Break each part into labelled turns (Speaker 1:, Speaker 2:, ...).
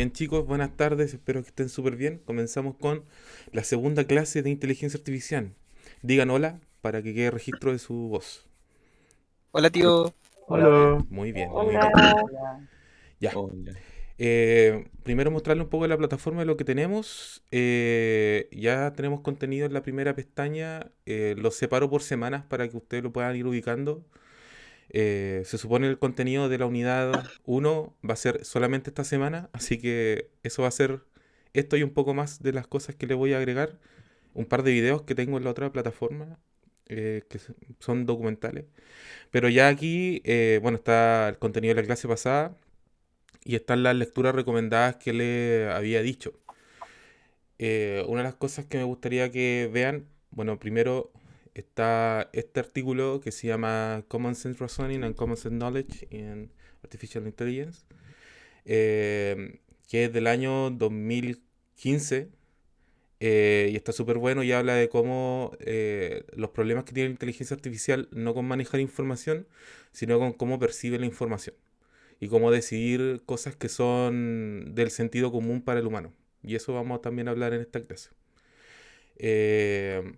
Speaker 1: Bien chicos, buenas tardes, espero que estén súper bien. Comenzamos con la segunda clase de inteligencia artificial. Digan hola para que quede registro de su voz.
Speaker 2: Hola tío.
Speaker 3: Hola.
Speaker 1: Muy bien, muy
Speaker 4: Hola,
Speaker 1: bien. Ya.
Speaker 2: Hola.
Speaker 1: Primero mostrarle un poco de la plataforma de lo que tenemos. Ya tenemos contenido en la primera pestaña. Lo separo por semanas para que ustedes lo puedan ir ubicando. Se supone el contenido de la unidad uno va a ser solamente esta semana, así que eso va a ser esto y un poco más de las cosas que le voy a agregar. Un par de videos que tengo en la otra plataforma, son documentales. Pero ya aquí, bueno, está el contenido de la clase pasada y están las lecturas recomendadas que le había dicho. Una de las cosas que me gustaría que vean, bueno, primero está este artículo que se llama Common Sense Reasoning and Common Sense Knowledge in Artificial Intelligence, que es del año 2015, y está súper bueno y habla de cómo los problemas que tiene la inteligencia artificial no con manejar información, sino con cómo percibe la información y cómo decidir cosas que son del sentido común para el humano. Y eso vamos también a hablar en esta clase. Eh,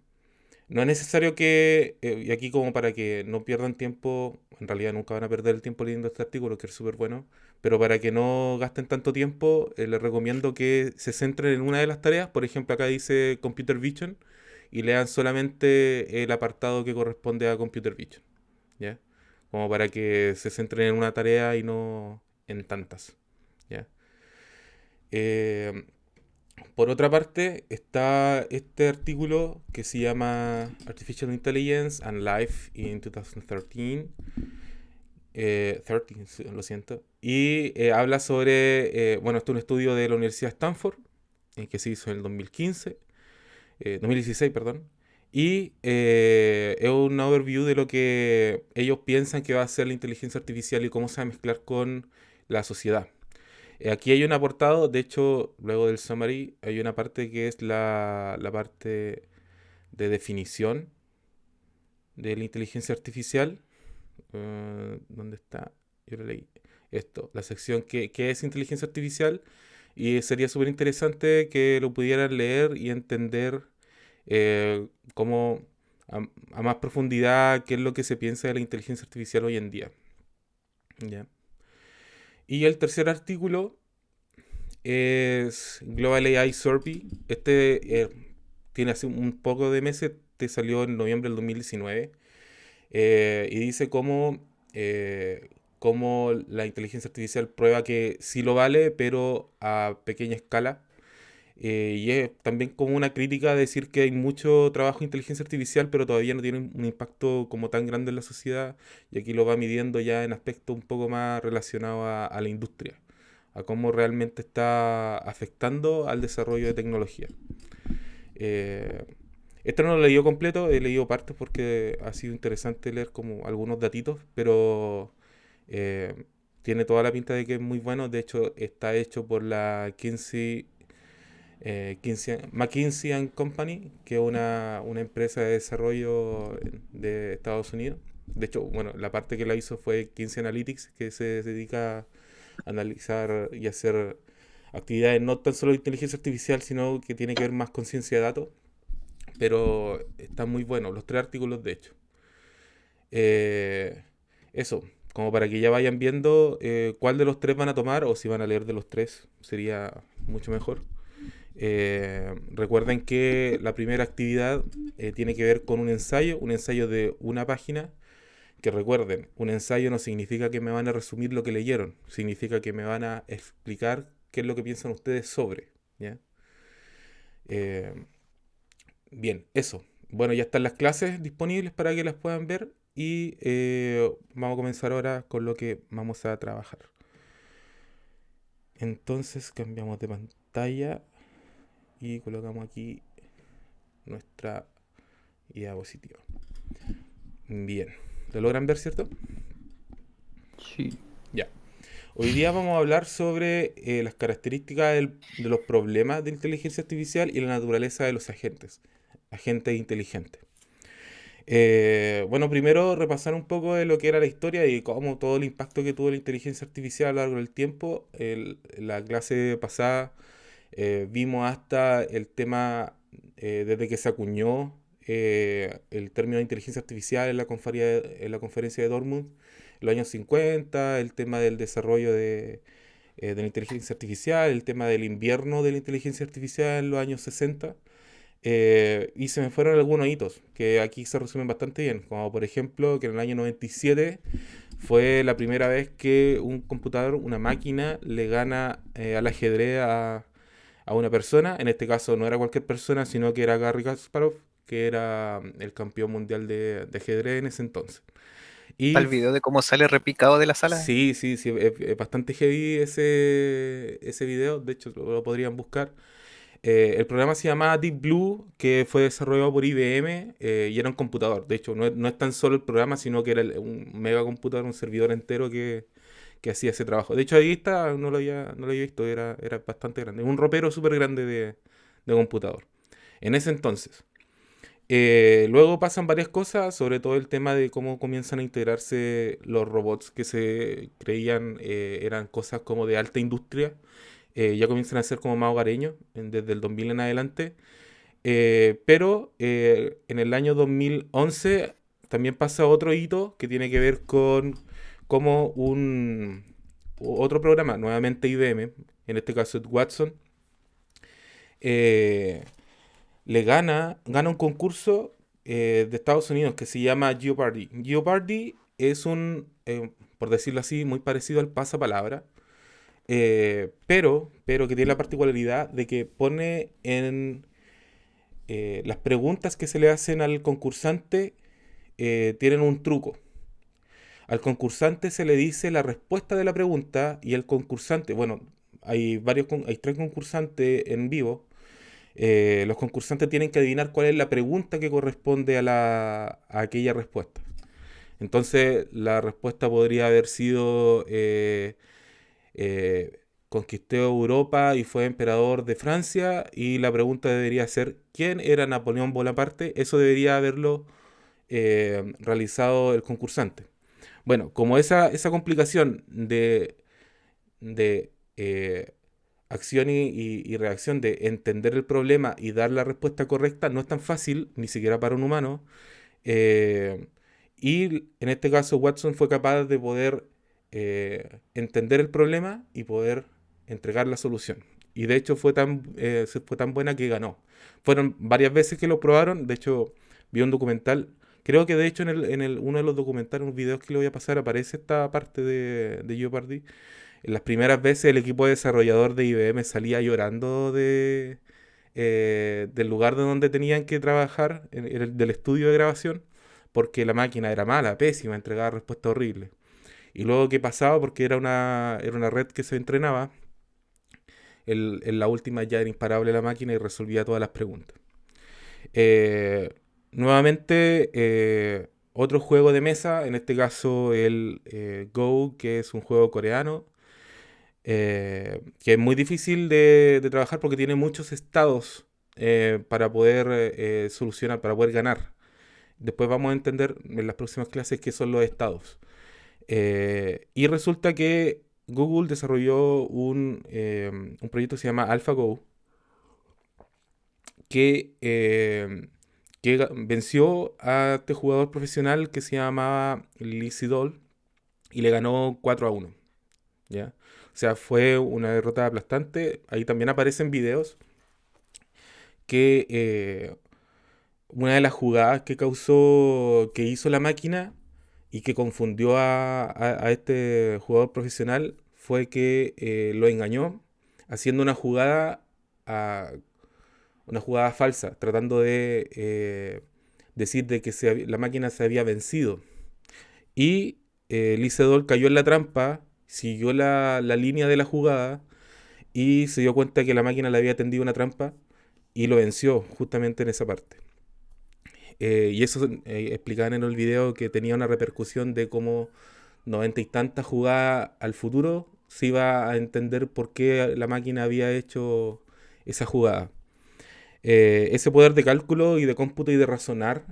Speaker 1: no es necesario y aquí como para que no pierdan tiempo, en realidad nunca van a perder el tiempo leyendo este artículo, que es súper bueno, pero para que no gasten tanto tiempo, les recomiendo que se centren en una de las tareas. Por ejemplo, acá dice Computer Vision y lean solamente el apartado que corresponde a Computer Vision, ¿ya? Como para que se centren en una tarea y no en tantas, ¿ya? Eh, por otra parte, está este artículo que se llama Artificial Intelligence and Life in 2013. 13, sí, lo siento. Y habla sobre, bueno, esto es un estudio de la Universidad de Stanford, que se hizo en el 2015, 2016, perdón. Y es un overview de lo que ellos piensan que va a ser la inteligencia artificial y cómo se va a mezclar con la sociedad. Aquí hay un apartado, de hecho, luego del summary, hay una parte que es la parte de definición de la inteligencia artificial. ¿Dónde está? Yo lo leí. Esto, la sección que es inteligencia artificial. Y sería súper interesante que lo pudieran leer y entender cómo, a más profundidad, qué es lo que se piensa de la inteligencia artificial hoy en día. ¿Ya? Y el tercer artículo es Global AI Survey. Tiene hace un poco de meses, te salió en noviembre del 2019, y dice cómo la inteligencia artificial prueba que sí lo vale, pero a pequeña escala. Y es también como una crítica a decir que hay mucho trabajo de inteligencia artificial, pero todavía no tiene un impacto como tan grande en la sociedad, y aquí lo va midiendo ya en aspectos un poco más relacionados a la industria, a cómo realmente está afectando al desarrollo de tecnología. Eh, Esto no lo he leído completo, he leído partes porque ha sido interesante leer como algunos datitos, pero eh, tiene toda la pinta de que es muy bueno. De hecho, está hecho por la McKinsey and Company, que es una empresa de desarrollo de Estados Unidos. De hecho, bueno, la parte que la hizo fue Kinsey Analytics, que se dedica a analizar y hacer actividades no tan solo de inteligencia artificial, sino que tiene que ver más con ciencia de datos. Pero están muy buenos, los tres artículos de hecho. Eh, Eso, como para que ya vayan viendo cuál de los tres van a tomar o si van a leer de los tres, sería mucho mejor. Recuerden que la primera actividad tiene que ver con un ensayo de una página. Que recuerden, un ensayo no significa que me van a resumir lo que leyeron, significa que me van a explicar qué es lo que piensan ustedes sobre. ¿Ya? Eh, Bien, eso. Bueno, ya están las clases disponibles para que las puedan ver y vamos a comenzar ahora con lo que vamos a trabajar. Entonces cambiamos de pantalla y colocamos aquí nuestra diapositiva. Bien, ¿lo logran ver, cierto?
Speaker 3: Sí.
Speaker 1: Ya. Hoy día vamos a hablar sobre las características de los problemas de inteligencia artificial y la naturaleza de los agentes inteligentes. Bueno, primero repasar un poco de lo que era la historia y cómo todo el impacto que tuvo la inteligencia artificial a lo largo del tiempo. La clase pasada vimos hasta el tema desde que se acuñó el término de inteligencia artificial en la conferencia de Dortmund en los años 50, el tema del desarrollo de la inteligencia artificial, el tema del invierno de la inteligencia artificial en los años 60. Y se me fueron algunos hitos que aquí se resumen bastante bien, como por ejemplo que en el año 97 fue la primera vez que un computador, una máquina, le gana al ajedrez a una persona. En este caso no era cualquier persona, sino que era Garry Kasparov, que era el campeón mundial de ajedrez en ese entonces.
Speaker 2: Está
Speaker 1: Y
Speaker 2: el video de cómo sale repicado de la sala.
Speaker 1: sí, sí, sí, es bastante heavy ese video, de hecho lo podrían buscar. El programa se llamaba Deep Blue, que fue desarrollado por IBM y era un computador. De hecho, no es tan solo el programa, sino que era un mega computador, un servidor entero que hacía ese trabajo. De hecho, ahí está, no lo había visto, era bastante grande. Un ropero súper grande de computador. En ese entonces. Luego pasan varias cosas, sobre todo el tema de cómo comienzan a integrarse los robots que se creían eran cosas como de alta industria, ya comienzan a ser como más hogareños desde el 2000 en adelante. Pero en el año 2011 también pasa otro hito que tiene que ver con cómo otro programa, nuevamente IBM, en este caso es Watson, eh, gana un concurso de Estados Unidos que se llama Jeopardy. Jeopardy es por decirlo así, muy parecido al pasapalabra, pero que tiene la particularidad de que pone en las preguntas que se le hacen al concursante tienen un truco. Al concursante se le dice la respuesta de la pregunta y el concursante, bueno, hay tres concursantes en vivo. Los concursantes tienen que adivinar cuál es la pregunta que corresponde a aquella respuesta. Entonces, la respuesta podría haber sido conquistó Europa y fue emperador de Francia, y la pregunta debería ser ¿quién era Napoleón Bonaparte? Eso debería haberlo realizado el concursante. Bueno, como esa complicación de acción y reacción, de entender el problema y dar la respuesta correcta, no es tan fácil, ni siquiera para un humano. eh, y en este caso Watson fue capaz de poder entender el problema y poder entregar la solución. Y de hecho fue tan buena que ganó. Fueron varias veces que lo probaron. De hecho, vi un documental. Creo que de hecho uno de los documentales, unos videos que le voy a pasar, aparece esta parte de Jeopardy. En las primeras veces el equipo desarrollador de IBM salía llorando del lugar de donde tenían que trabajar, del estudio de grabación, porque la máquina era mala, pésima, entregaba respuestas horribles. Y luego qué pasaba, porque era una red que se entrenaba, en la última ya era imparable la máquina y resolvía todas las preguntas. Eh, Nuevamente, otro juego de mesa, en este caso el Go, que es un juego coreano, que es muy difícil de trabajar porque tiene muchos estados para poder solucionar, para poder ganar. Después vamos a entender en las próximas clases qué son los estados. Y resulta que Google desarrolló un proyecto que se llama AlphaGo, que, venció a este jugador profesional que se llamaba Lee Sedol y le ganó 4-1. ¿Ya? O sea, fue una derrota aplastante. Ahí también aparecen videos que una de las jugadas que hizo la máquina y que confundió a este jugador profesional fue que lo engañó haciendo a- una jugada falsa, tratando de decir de que la máquina se había vencido. Y Lee Sedol cayó en la trampa, siguió la línea de la jugada y se dio cuenta que la máquina le había tendido una trampa y lo venció justamente en esa parte. Y eso explicaban en el video que tenía una repercusión de cómo 90 y tantas jugadas al futuro se iba a entender por qué la máquina había hecho esa jugada. Ese poder de cálculo y de cómputo y de razonar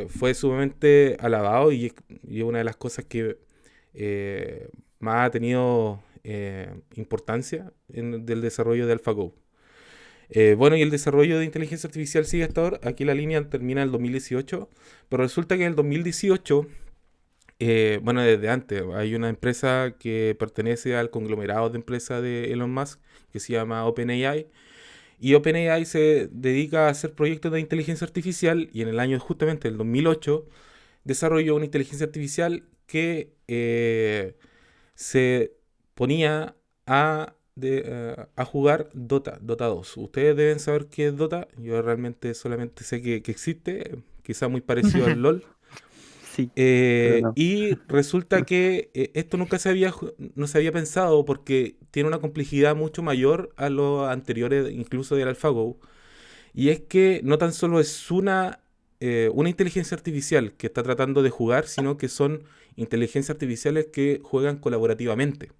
Speaker 1: fue sumamente alabado y es una de las cosas que más ha tenido importancia del desarrollo de AlphaGo. Bueno, y el desarrollo de inteligencia artificial sigue hasta ahora. Aquí la línea termina en el 2018, pero resulta que en el 2018, bueno, desde antes, hay una empresa que pertenece al conglomerado de empresas de Elon Musk, que se llama OpenAI, y OpenAI se dedica a hacer proyectos de inteligencia artificial, y en el año justamente el 2008 desarrolló una inteligencia artificial que se ponía a jugar Dota 2. Ustedes deben saber qué es Dota. Yo realmente solamente sé que existe, quizá muy parecido al LOL.
Speaker 3: Sí, pero no.
Speaker 1: Y resulta que esto nunca no se había pensado porque tiene una complejidad mucho mayor a los anteriores, incluso del AlphaGo. Y es que no tan solo es una inteligencia artificial que está tratando de jugar, sino que son inteligencias artificiales que juegan colaborativamente.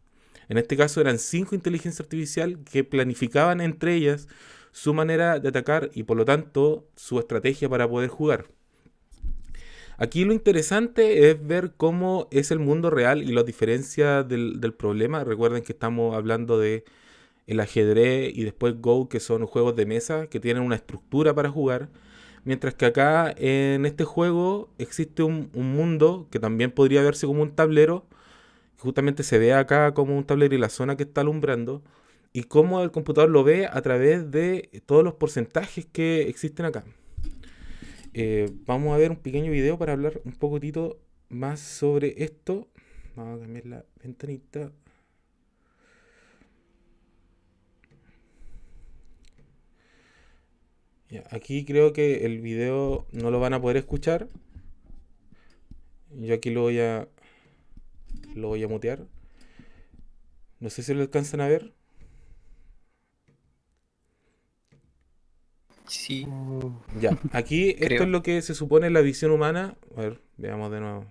Speaker 1: En este caso eran 5 inteligencias artificiales que planificaban entre ellas su manera de atacar y por lo tanto su estrategia para poder jugar. Aquí lo interesante es ver cómo es el mundo real y las diferencias del problema. Recuerden que estamos hablando de el ajedrez y después Go, que son juegos de mesa que tienen una estructura para jugar. Mientras que acá en este juego existe un mundo que también podría verse como un tablero, que justamente se ve acá como un tablero y la zona que está alumbrando, y cómo el computador lo ve a través de todos los porcentajes que existen acá. Vamos a ver un pequeño video para hablar un poquitito más sobre esto. Vamos a cambiar la ventanita. Ya, aquí creo que el video no lo van a poder escuchar. Yo aquí lo voy a mutear. No sé si lo alcanzan a ver.
Speaker 2: Sí,
Speaker 1: Ya, aquí esto es
Speaker 2: creo.
Speaker 1: lo que se supone la visión humana. A ver, veamos de nuevo.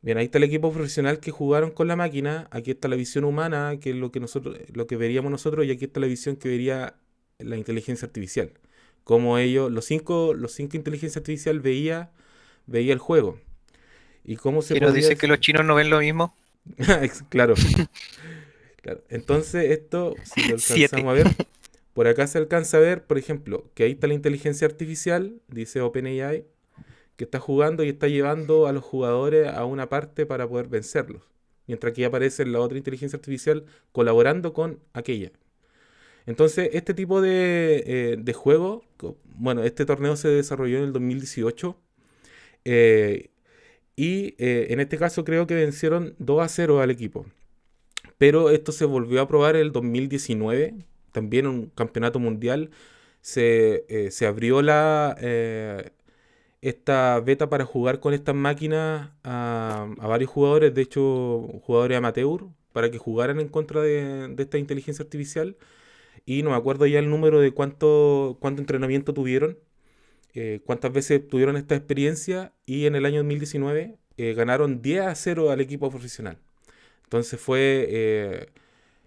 Speaker 1: Bien, ahí está el equipo profesional que jugaron con la máquina. Aquí está la visión humana, que es lo que veríamos nosotros, y aquí está la visión que vería la inteligencia artificial. Como ellos, los cinco inteligencias artificial veía el juego. Y cómo se
Speaker 2: ¿Quién nos
Speaker 1: podría
Speaker 2: dice que
Speaker 1: decir.
Speaker 2: los chinos no ven lo mismo?
Speaker 1: Claro, claro. Entonces, esto, si lo
Speaker 2: 7.
Speaker 1: alcanzamos a ver, por acá se alcanza a ver, por ejemplo, que ahí está la inteligencia artificial, dice OpenAI, que está jugando y está llevando a los jugadores a una parte para poder vencerlos. Mientras que aparece la otra inteligencia artificial colaborando con aquella. Entonces, este tipo de juego, bueno, este torneo se desarrolló en el 2018 eh, y en este caso creo que vencieron 2-0 al equipo. Pero esto se volvió a probar en el 2019, también un campeonato mundial. Se abrió esta beta para jugar con estas máquinas a varios jugadores, de hecho jugadores amateur, para que jugaran en contra de esta inteligencia artificial. Y no me acuerdo ya el número de cuánto entrenamiento tuvieron, cuántas veces tuvieron esta experiencia, y en el año 2019 ganaron 10-0 al equipo profesional. Entonces fue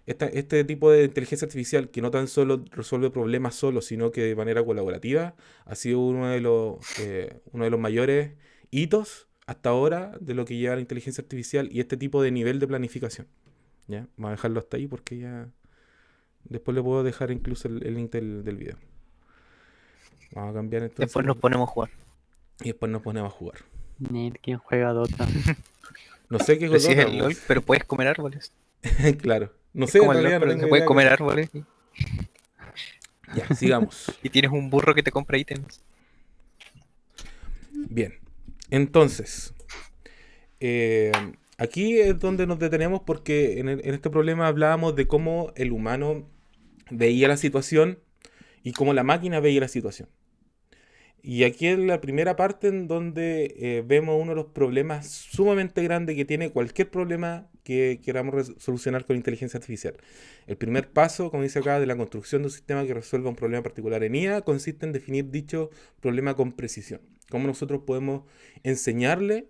Speaker 1: este tipo de inteligencia artificial que no tan solo resuelve problemas solo, sino que de manera colaborativa, ha sido uno de los mayores hitos hasta ahora de lo que lleva la inteligencia artificial y este tipo de nivel de planificación. ¿Ya? Vamos a dejarlo hasta ahí porque ya después le puedo dejar incluso el link del video. Vamos a cambiar entonces
Speaker 2: Después nos ponemos a jugar.
Speaker 1: y después nos ponemos a jugar.
Speaker 3: Ni ¿quién juega Dota?
Speaker 1: No sé qué
Speaker 2: Pero
Speaker 1: es
Speaker 2: si es
Speaker 1: Dota,
Speaker 2: el LOL,
Speaker 1: pues.
Speaker 2: pero puedes comer árboles.
Speaker 1: Claro. No
Speaker 2: Es
Speaker 1: sé, en
Speaker 2: como el LOL,
Speaker 1: realidad no
Speaker 2: pero se
Speaker 1: tengo
Speaker 2: puede
Speaker 1: idea qué
Speaker 2: comer
Speaker 1: es.
Speaker 2: árboles.
Speaker 1: Ya, sigamos.
Speaker 2: Y tienes un burro que te compra ítems.
Speaker 1: Bien. Entonces, eh, aquí es donde nos detenemos porque en este problema hablábamos de cómo el humano veía la situación y cómo la máquina veía la situación. Y aquí es la primera parte en donde vemos uno de los problemas sumamente grandes que tiene cualquier problema que queramos solucionar con inteligencia artificial. El primer paso, como dice acá, de la construcción de un sistema que resuelva un problema particular en IA consiste en definir dicho problema con precisión. Cómo nosotros podemos enseñarle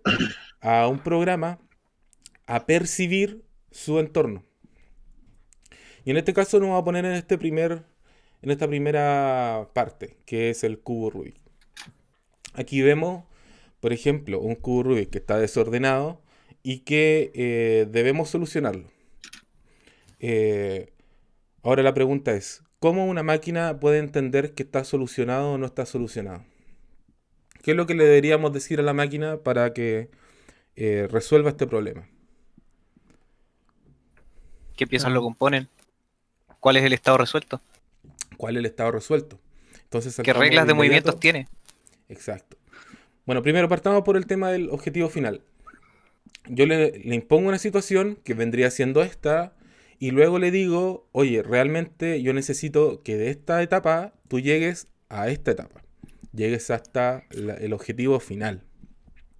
Speaker 1: a un programa a percibir su entorno. Y en este caso nos vamos a poner en esta primera parte, que es el cubo Rubik. Aquí vemos, por ejemplo, un cubo Rubik que está desordenado y que debemos solucionarlo. Eh, Ahora la pregunta es, ¿cómo una máquina puede entender que está solucionado o no está solucionado? ¿Qué es lo que le deberíamos decir a la máquina para que resuelva este problema?
Speaker 2: ¿Qué piezas
Speaker 3: Ah,
Speaker 2: lo componen? ¿Cuál es el estado resuelto?
Speaker 1: ¿Cuál es el estado resuelto? Entonces
Speaker 2: ¿Qué
Speaker 1: saltamos
Speaker 2: reglas
Speaker 1: de
Speaker 2: de movimientos
Speaker 1: inmediato.
Speaker 2: tiene?
Speaker 1: Exacto. Bueno, primero partamos por el tema del objetivo final. Yo le impongo una situación que vendría siendo esta y luego le digo, oye, realmente yo necesito que de esta etapa tú llegues a esta etapa. Llegues hasta el objetivo final.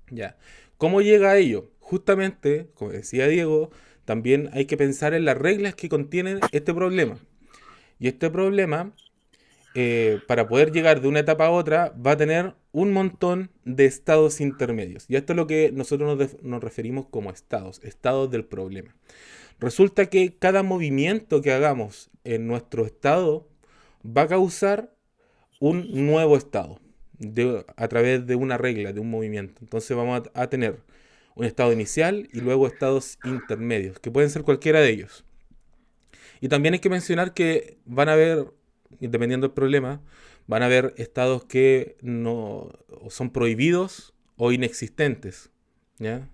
Speaker 1: Ya. ¿Cómo llega a ello? Justamente, como decía Diego, también hay que pensar en las reglas que contienen este problema. Y este problema, para poder llegar de una etapa a otra, va a tener un montón de estados intermedios. Y esto es lo que nosotros nos referimos como estados, estados del problema. Resulta que cada movimiento que hagamos en nuestro estado va a causar un nuevo estado a través de una regla, de un movimiento. Entonces vamos a tener un estado inicial y luego estados intermedios, que pueden ser cualquiera de ellos. Y también hay que mencionar que van a haber, dependiendo del problema, van a haber estados que no son prohibidos o inexistentes. ¿Ya?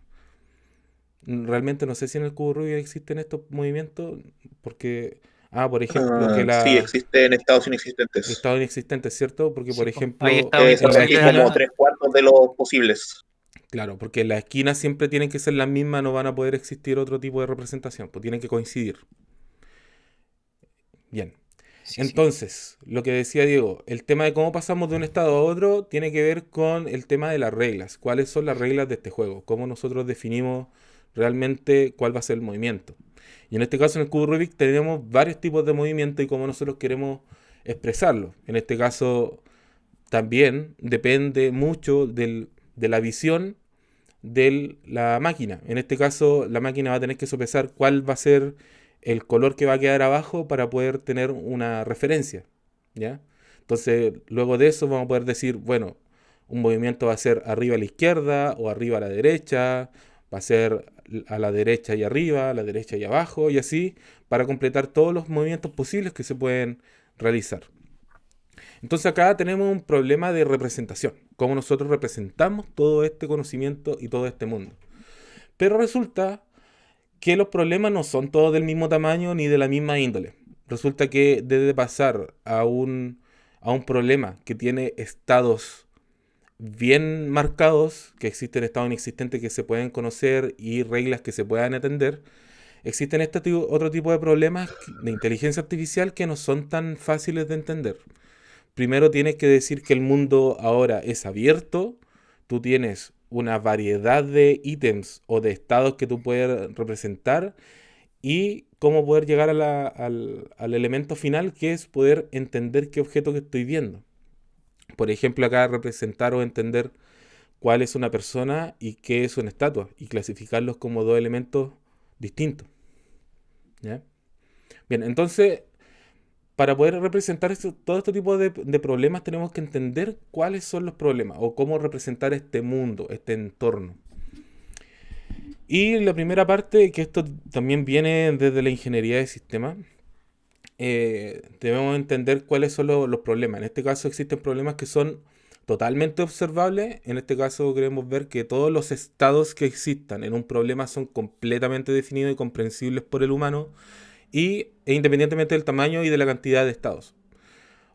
Speaker 1: Realmente no sé si en el cubo Rubik existen estos movimientos, porque, por ejemplo, que
Speaker 4: Sí,
Speaker 1: la
Speaker 4: existen estados inexistentes.
Speaker 1: estado inexistente, ¿cierto? Porque,
Speaker 2: Sí,
Speaker 1: por
Speaker 2: po. Hay
Speaker 1: ejemplo,
Speaker 2: estados
Speaker 1: en la
Speaker 4: Así
Speaker 2: inexistentes a
Speaker 4: como
Speaker 1: esquina,
Speaker 2: la...
Speaker 4: tres cuartos de los posibles.
Speaker 1: claro, porque en la esquina siempre tienen que ser las mismas, no van a poder existir otro tipo de representación, pues tienen que coincidir. Bien.
Speaker 2: Sí, sí.
Speaker 1: Entonces, lo que decía Diego, el tema de cómo pasamos de un estado a otro tiene que ver con el tema de las reglas. ¿Cuáles son las reglas de este juego? ¿Cómo nosotros definimos realmente cuál va a ser el movimiento? Y en este caso, en el cubo Rubik, tenemos varios tipos de movimiento y cómo nosotros queremos expresarlo. En este caso, también depende mucho de la visión de la máquina. En este caso, la máquina va a tener que sopesar cuál va a ser el color que va a quedar abajo para poder tener una referencia. ¿Ya? Entonces, luego de eso vamos a poder decir, bueno, un movimiento va a ser arriba a la izquierda o arriba a la derecha, va a ser a la derecha y arriba, a la derecha y abajo, y así para completar todos los movimientos posibles que se pueden realizar. Entonces acá tenemos un problema de representación, cómo nosotros representamos todo este conocimiento y todo este mundo. Pero resulta que los problemas no son todos del mismo tamaño ni de la misma índole. Resulta que debe pasar a un problema que tiene estados bien marcados, que existen estados inexistentes que se pueden conocer y reglas que se puedan entender. Existen otro tipo de problemas de inteligencia artificial que no son tan fáciles de entender. Primero tienes que decir que el mundo ahora es abierto, tú tienes una variedad de ítems o de estados que tú puedes representar y cómo poder llegar al elemento final que es poder entender qué objeto que estoy viendo. Por ejemplo, acá representar o entender cuál es una persona y qué es una estatua y clasificarlos como dos elementos distintos. ¿Ya? Bien, entonces para poder representar todo este tipo de problemas tenemos que entender cuáles son los problemas o cómo representar este mundo, este entorno. Y la primera parte, que esto también viene desde la ingeniería de sistemas, debemos entender cuáles son los problemas. En este caso existen problemas que son totalmente observables. En este caso queremos ver que todos los estados que existan en un problema son completamente definidos y comprensibles por el humano e independientemente del tamaño y de la cantidad de estados.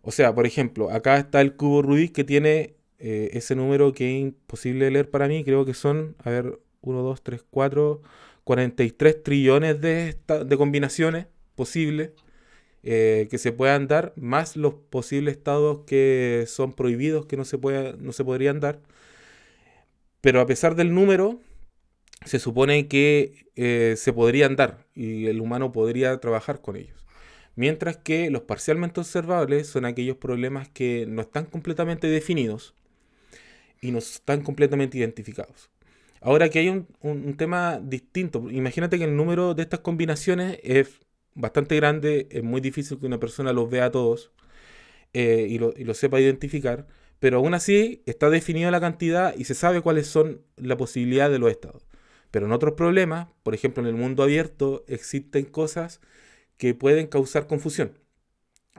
Speaker 1: O sea, por ejemplo, acá está el cubo Rubik que tiene ese número que es imposible de leer para mí. Creo que son, a ver, 1, 2, 3, 4, 43 trillones de combinaciones posibles que se puedan dar, más los posibles estados que son prohibidos, que no se podrían dar. Pero a pesar del número, se supone que se podrían dar y el humano podría trabajar con ellos. Mientras que los parcialmente observables son aquellos problemas que no están completamente definidos y no están completamente identificados. Ahora que hay un tema distinto, imagínate que el número de estas combinaciones es bastante grande, es muy difícil que una persona los vea a todos y lo sepa identificar, pero aún así está definida la cantidad y se sabe cuáles son las posibilidades de los estados. Pero en otros problemas, por ejemplo en el mundo abierto, existen cosas que pueden causar confusión,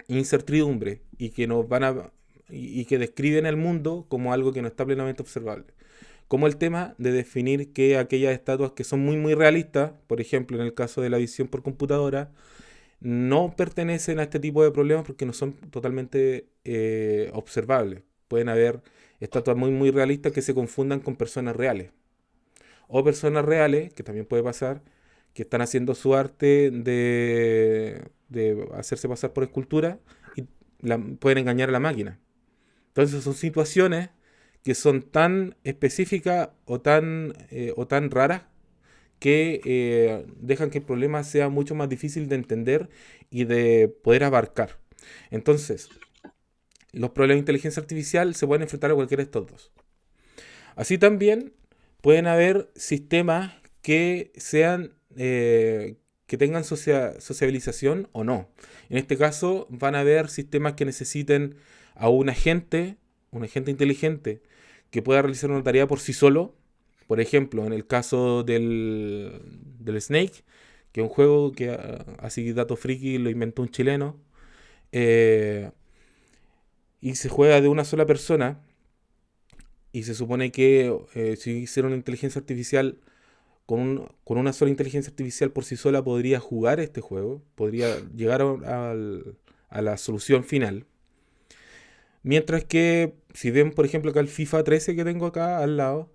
Speaker 1: incertidumbre y que nos van a y que describen el mundo como algo que no está plenamente observable. Como el tema de definir que aquellas estatuas que son muy realistas, por ejemplo en el caso de la visión por computadora, no pertenecen a este tipo de problemas porque no son totalmente observables. Pueden haber estatuas muy realistas que se confundan con personas reales. O personas reales, que también puede pasar, que están haciendo su arte de hacerse pasar por escultura y pueden engañar a la máquina. Entonces son situaciones que son tan específicas o tan raras que dejan que el problema sea mucho más difícil de entender y de poder abarcar. Entonces, los problemas de inteligencia artificial se pueden enfrentar a cualquiera de estos dos. Así también pueden haber sistemas que sean que tengan sociabilización o no. En este caso van a haber sistemas que necesiten a un agente inteligente que pueda realizar una tarea por sí solo. Por ejemplo, en el caso del Snake, que es un juego que, así dato friki, lo inventó un chileno, y se juega de una sola persona, y se supone que si hiciera una inteligencia artificial con una sola inteligencia artificial por sí sola podría jugar este juego, podría llegar a la solución final. Mientras que, si ven por ejemplo acá el FIFA 13 que tengo acá al lado,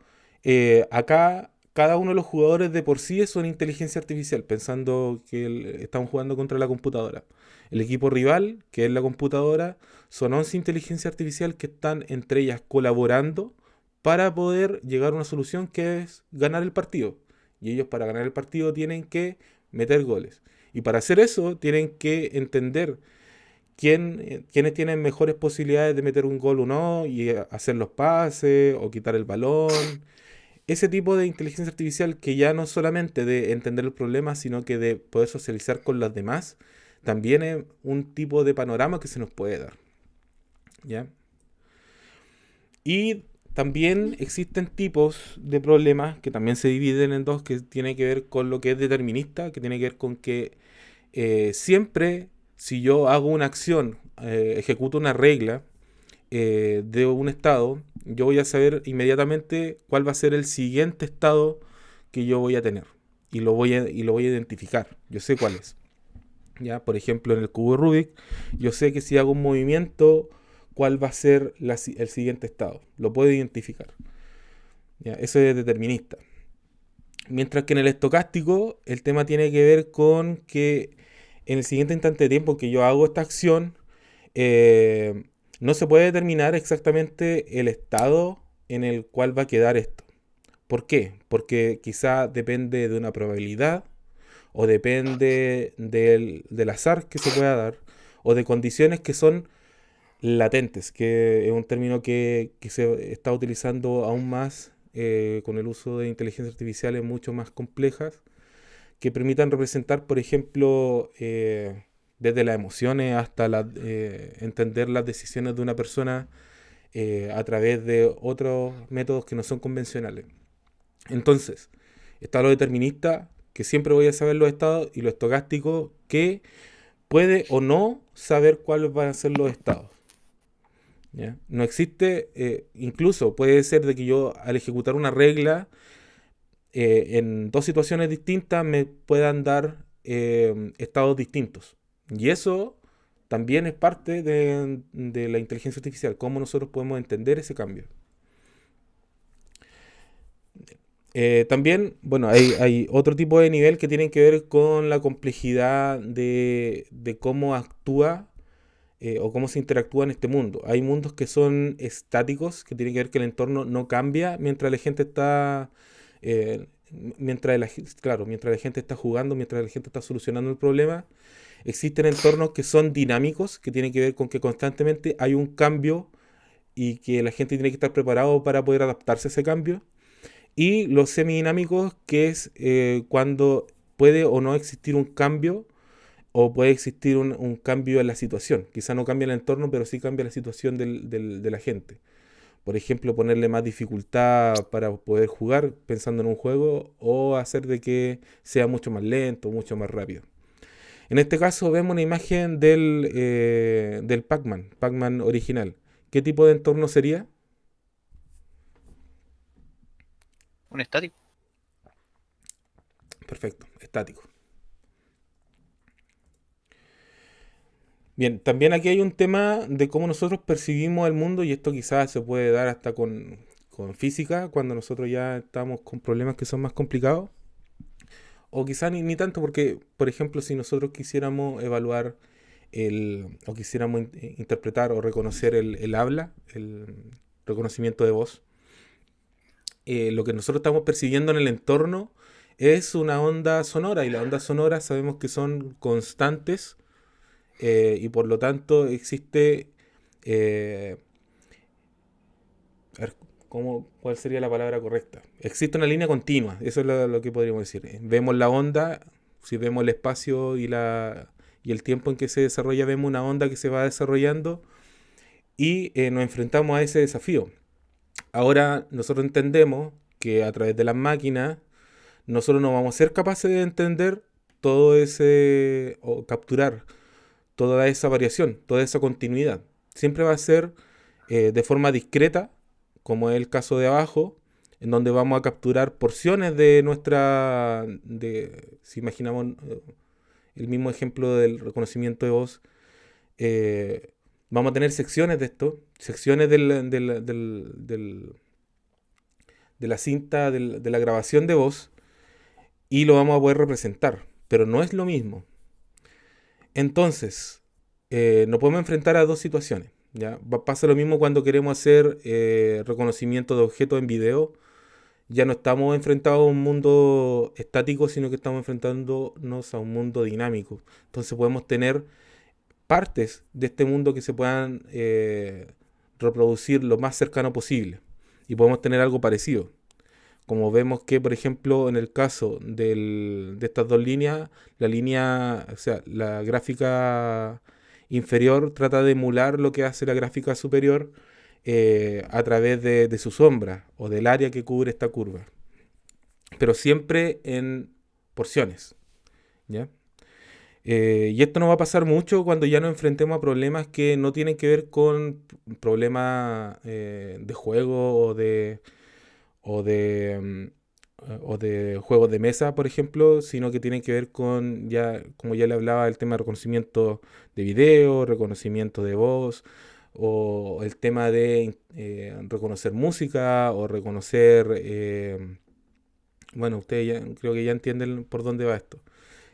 Speaker 1: acá cada uno de los jugadores de por sí es una inteligencia artificial, pensando que estamos jugando contra la computadora. El equipo rival, que es la computadora, son 11 inteligencias artificiales que están entre ellas colaborando para poder llegar a una solución que es ganar el partido. Y ellos para ganar el partido tienen que meter goles. Y para hacer eso tienen que entender quiénes tienen mejores posibilidades de meter un gol o no, y hacer los pases o quitar el balón. Ese tipo de inteligencia artificial que ya no solamente de entender el problema, sino que de poder socializar con los demás, también es un tipo de panorama que se nos puede dar. ¿Ya? Y también existen tipos de problemas que también se dividen en dos, que tiene que ver con lo que es determinista, que tiene que ver con que siempre si yo hago una acción, ejecuto una regla de un estado, yo voy a saber inmediatamente cuál va a ser el siguiente estado que yo voy a tener. Y lo voy a identificar. Yo sé cuál es. ¿Ya? Por ejemplo, en el cubo de Rubik, yo sé que si hago un movimiento, cuál va a ser el siguiente estado. Lo puedo identificar. ¿Ya? Eso es determinista. Mientras que en el estocástico, el tema tiene que ver con que en el siguiente instante de tiempo que yo hago esta acción, no se puede determinar exactamente el estado en el cual va a quedar esto. ¿Por qué? Porque quizá depende de una probabilidad, o depende del azar que se pueda dar, o de condiciones que son latentes, que es un término que se está utilizando aún más con el uso de inteligencias artificiales mucho más complejas, que permitan representar, por ejemplo, desde las emociones hasta entender las decisiones de una persona a través de otros métodos que no son convencionales. Entonces, está lo determinista, que siempre voy a saber los estados, y lo estocástico, que puede o no saber cuáles van a ser los estados. ¿Ya? No existe, incluso puede ser de que yo al ejecutar una regla en dos situaciones distintas me puedan dar estados distintos. Y eso también es parte de la inteligencia artificial, cómo nosotros podemos entender ese cambio. También, bueno, hay otro tipo de nivel que tienen que ver con la complejidad de cómo actúa o cómo se interactúa en este mundo. Hay mundos que son estáticos, que tienen que ver que el entorno no cambia mientras la gente está mientras la gente está jugando, mientras la gente está solucionando el problema. Existen entornos que son dinámicos, que tienen que ver con que constantemente hay un cambio y que la gente tiene que estar preparado para poder adaptarse a ese cambio. Y los semidinámicos, que es cuando puede o no existir un cambio, o puede existir un cambio en la situación. Quizá no cambia el entorno, pero sí cambia la situación de la gente. Por ejemplo, ponerle más dificultad para poder jugar pensando en un juego o hacer de que sea mucho más lento, mucho más rápido. En este caso vemos una imagen del Pac-Man original. ¿Qué tipo de entorno sería?
Speaker 2: Un estático.
Speaker 1: Perfecto, estático. Bien, también aquí hay un tema de cómo nosotros percibimos el mundo y esto quizás se puede dar hasta con física, cuando nosotros ya estamos con problemas que son más complicados. O quizás ni tanto porque, por ejemplo, si nosotros quisiéramos evaluar o quisiéramos interpretar o reconocer el habla, el reconocimiento de voz, lo que nosotros estamos percibiendo en el entorno es una onda sonora y las ondas sonoras sabemos que son constantes y por lo tanto existe... a ver, ¿cuál sería la palabra correcta? Existe una línea continua, eso es lo que podríamos decir. Vemos la onda, si vemos el espacio y el tiempo en que se desarrolla, vemos una onda que se va desarrollando y nos enfrentamos a ese desafío. Ahora nosotros entendemos que a través de las máquinas nosotros no vamos a ser capaces de entender todo ese o capturar toda esa variación, toda esa continuidad. Siempre va a ser de forma discreta, como es el caso de abajo, en donde vamos a capturar porciones de si imaginamos el mismo ejemplo del reconocimiento de voz, vamos a tener secciones de esto, secciones de la cinta, de la grabación de voz, y lo vamos a poder representar, pero no es lo mismo. Entonces, nos podemos enfrentar a dos situaciones. ¿Ya? Pasa lo mismo cuando queremos hacer reconocimiento de objetos en video. Ya no estamos enfrentados a un mundo estático, sino que estamos enfrentándonos a un mundo dinámico. Entonces podemos tener partes de este mundo que se puedan reproducir lo más cercano posible. Y podemos tener algo parecido. Como vemos que, por ejemplo, en el caso de estas dos líneas, la gráfica inferior trata de emular lo que hace la gráfica superior a través de su sombra o del área que cubre esta curva. Pero siempre en porciones. ¿Ya? Y esto nos va a pasar mucho cuando ya nos enfrentemos a problemas que no tienen que ver con problemas de juego o de juegos de mesa, por ejemplo, sino que tienen que ver con, ya como ya le hablaba, el tema de reconocimiento de video, reconocimiento de voz, o el tema de reconocer música, o reconocer, bueno, ustedes creo que ya entienden por dónde va esto.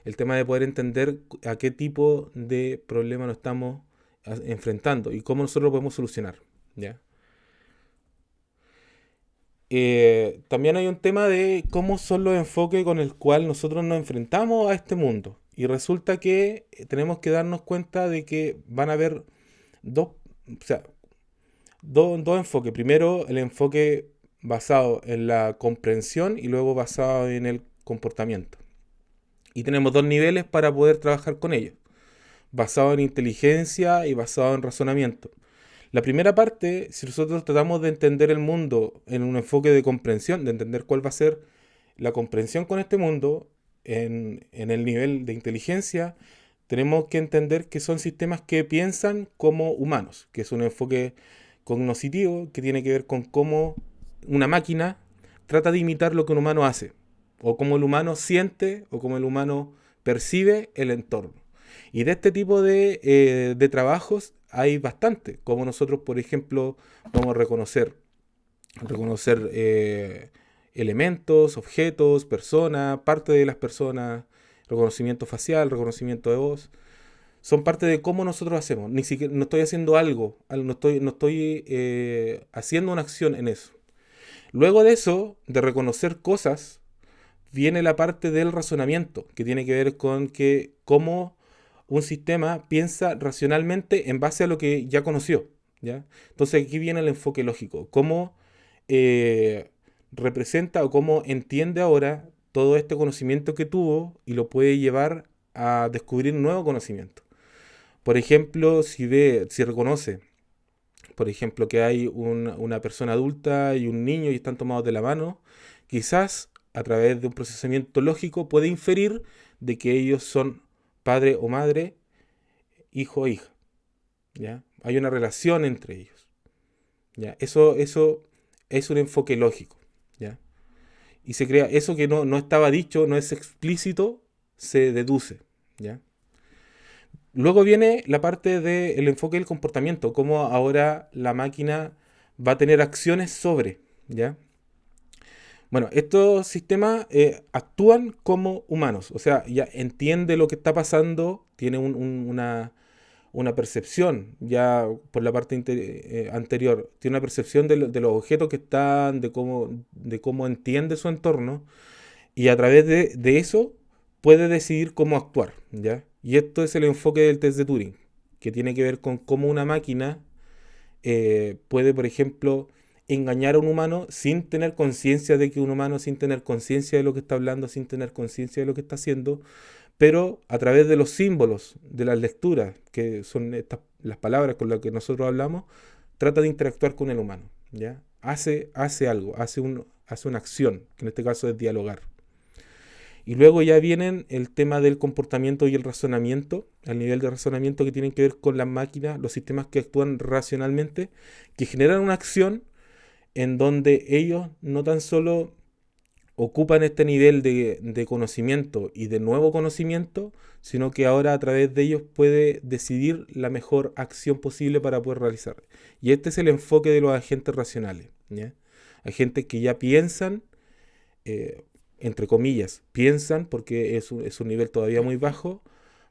Speaker 1: El tema de poder entender a qué tipo de problema nos estamos enfrentando y cómo nosotros lo podemos solucionar, ¿ya? También hay un tema de cómo son los enfoques con el cual nosotros nos enfrentamos a este mundo. Y resulta que tenemos que darnos cuenta de que van a haber dos, o sea, dos enfoques. Primero, el enfoque basado en la comprensión y luego basado en el comportamiento. Y tenemos dos niveles para poder trabajar con ellos. Basado en inteligencia y basado en razonamiento. La primera parte, si nosotros tratamos de entender el mundo en un enfoque de comprensión, de entender cuál va a ser la comprensión con este mundo en el nivel de inteligencia, tenemos que entender que son sistemas que piensan como humanos, que es un enfoque cognoscitivo que tiene que ver con cómo una máquina trata de imitar lo que un humano hace, o cómo el humano siente, o cómo el humano percibe el entorno. Y de este tipo de trabajos hay bastante, como nosotros, por ejemplo, vamos a reconocer elementos, objetos, personas, parte de las personas, reconocimiento facial, reconocimiento de voz. Son parte de cómo nosotros hacemos. Ni siquiera no estoy haciendo algo, no estoy haciendo una acción en eso. Luego de eso, de reconocer cosas, viene la parte del razonamiento, que tiene que ver con que cómo un sistema piensa racionalmente en base a lo que ya conoció, ¿ya? Entonces aquí viene el enfoque lógico, cómo representa o cómo entiende ahora todo este conocimiento que tuvo y lo puede llevar a descubrir nuevo conocimiento. Por ejemplo, si reconoce por ejemplo, que hay una persona adulta y un niño y están tomados de la mano, quizás a través de un procesamiento lógico puede inferir de que ellos son padre o madre, hijo o hija. ¿Ya? Hay una relación entre ellos. ¿Ya? Eso es un enfoque lógico. ¿Ya? Y se crea eso que no estaba dicho, no es explícito, se deduce. ¿Ya? Luego viene la parte del enfoque del comportamiento, cómo ahora la máquina va a tener acciones sobre. ¿Ya? Bueno, estos sistemas actúan como humanos, o sea, ya entiende lo que está pasando, tiene una percepción, ya por la parte anterior, tiene una percepción de los objetos que están, de cómo entiende su entorno, y a través de eso puede decidir cómo actuar, ¿ya? Y esto es el enfoque del test de Turing, que tiene que ver con cómo una máquina puede, por ejemplo, engañar a un humano sin tener conciencia de que un humano, sin tener conciencia de lo que está hablando, sin tener conciencia de lo que está haciendo, pero a través de los símbolos, de las lecturas, que son las palabras con las que nosotros hablamos, trata de interactuar con el humano, ¿ya? Hace algo, hace una acción, que en este caso es dialogar. Y luego ya vienen el tema del comportamiento y el razonamiento, al nivel de razonamiento que tienen que ver con las máquinas, los sistemas que actúan racionalmente, que generan una acción en donde ellos no tan solo ocupan este nivel de conocimiento y de nuevo conocimiento, sino que ahora a través de ellos puede decidir la mejor acción posible para poder realizar. Y este es el enfoque de los agentes racionales, ¿ya? Agentes que ya piensan, entre comillas, piensan, porque es un nivel todavía muy bajo,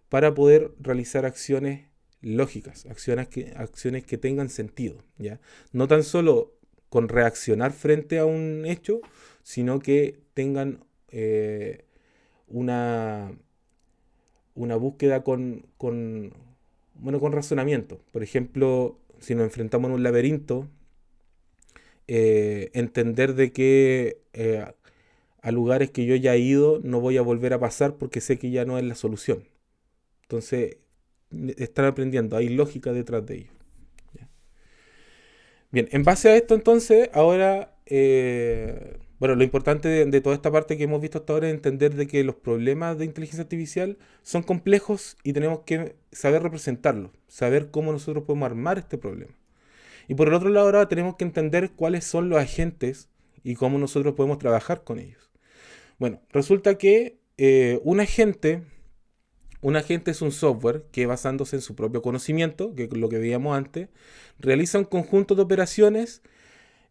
Speaker 1: para poder realizar acciones lógicas, acciones que tengan sentido, ¿ya? No tan solo con reaccionar frente a un hecho, sino que tengan una búsqueda con razonamiento. Por ejemplo, si nos enfrentamos en un laberinto, entender de que a lugares que yo ya he ido no voy a volver a pasar porque sé que ya no es la solución. Entonces, están aprendiendo, hay lógica detrás de ello. Bien, en base a esto entonces, ahora, lo importante de toda esta parte que hemos visto hasta ahora es entender de que los problemas de inteligencia artificial son complejos y tenemos que saber representarlos, saber cómo nosotros podemos armar este problema. Y por el otro lado ahora tenemos que entender cuáles son los agentes y cómo nosotros podemos trabajar con ellos. Bueno, resulta que un agente es un software que, basándose en su propio conocimiento, que es lo que veíamos antes, realiza un conjunto de operaciones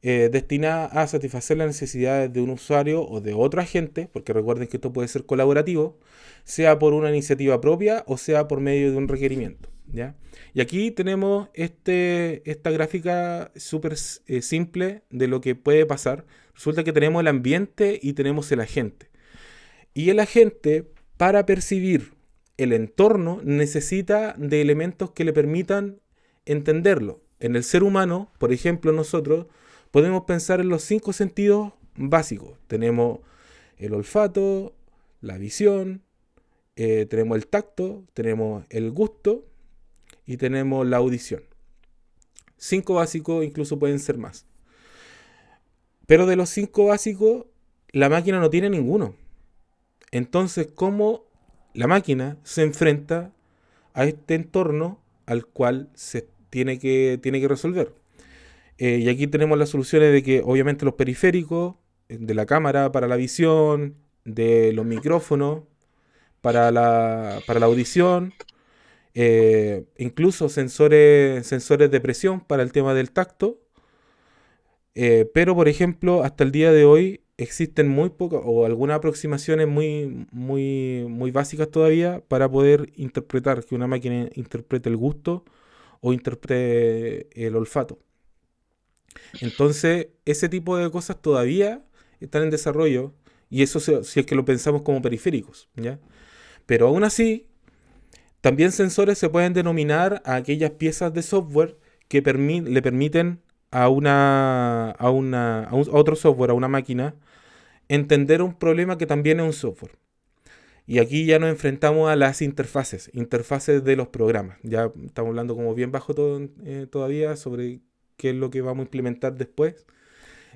Speaker 1: destinadas a satisfacer las necesidades de un usuario o de otro agente, porque recuerden que esto puede ser colaborativo, sea por una iniciativa propia o sea por medio de un requerimiento, ¿ya? Y aquí tenemos esta gráfica súper simple de lo que puede pasar. Resulta que tenemos el ambiente y tenemos el agente. Y el agente, para percibir el entorno, necesita de elementos que le permitan entenderlo. En el ser humano, por ejemplo, nosotros podemos pensar en los 5 sentidos básicos. Tenemos el olfato, la visión, tenemos el tacto, tenemos el gusto y tenemos la audición. 5 básicos, incluso pueden ser más. Pero de los 5 básicos, la máquina no tiene ninguno. Entonces, ¿cómo la máquina se enfrenta a este entorno al cual se tiene que resolver? Y aquí tenemos las soluciones de que obviamente los periféricos, de la cámara para la visión, de los micrófonos para la audición, incluso sensores de presión para el tema del tacto. Pero, por ejemplo, hasta el día de hoy existen muy pocas o algunas aproximaciones muy, muy, muy básicas todavía para poder interpretar, que una máquina interprete el gusto o interprete el olfato. Entonces, ese tipo de cosas todavía están en desarrollo, y eso si es que lo pensamos como periféricos, ¿ya? Pero aún así, también sensores se pueden denominar a aquellas piezas de software que le permiten a otro software, a una máquina, entender un problema que también es un software. Y aquí ya nos enfrentamos a las interfaces de los programas. Ya estamos hablando como bien bajo todavía sobre que es lo que vamos a implementar después,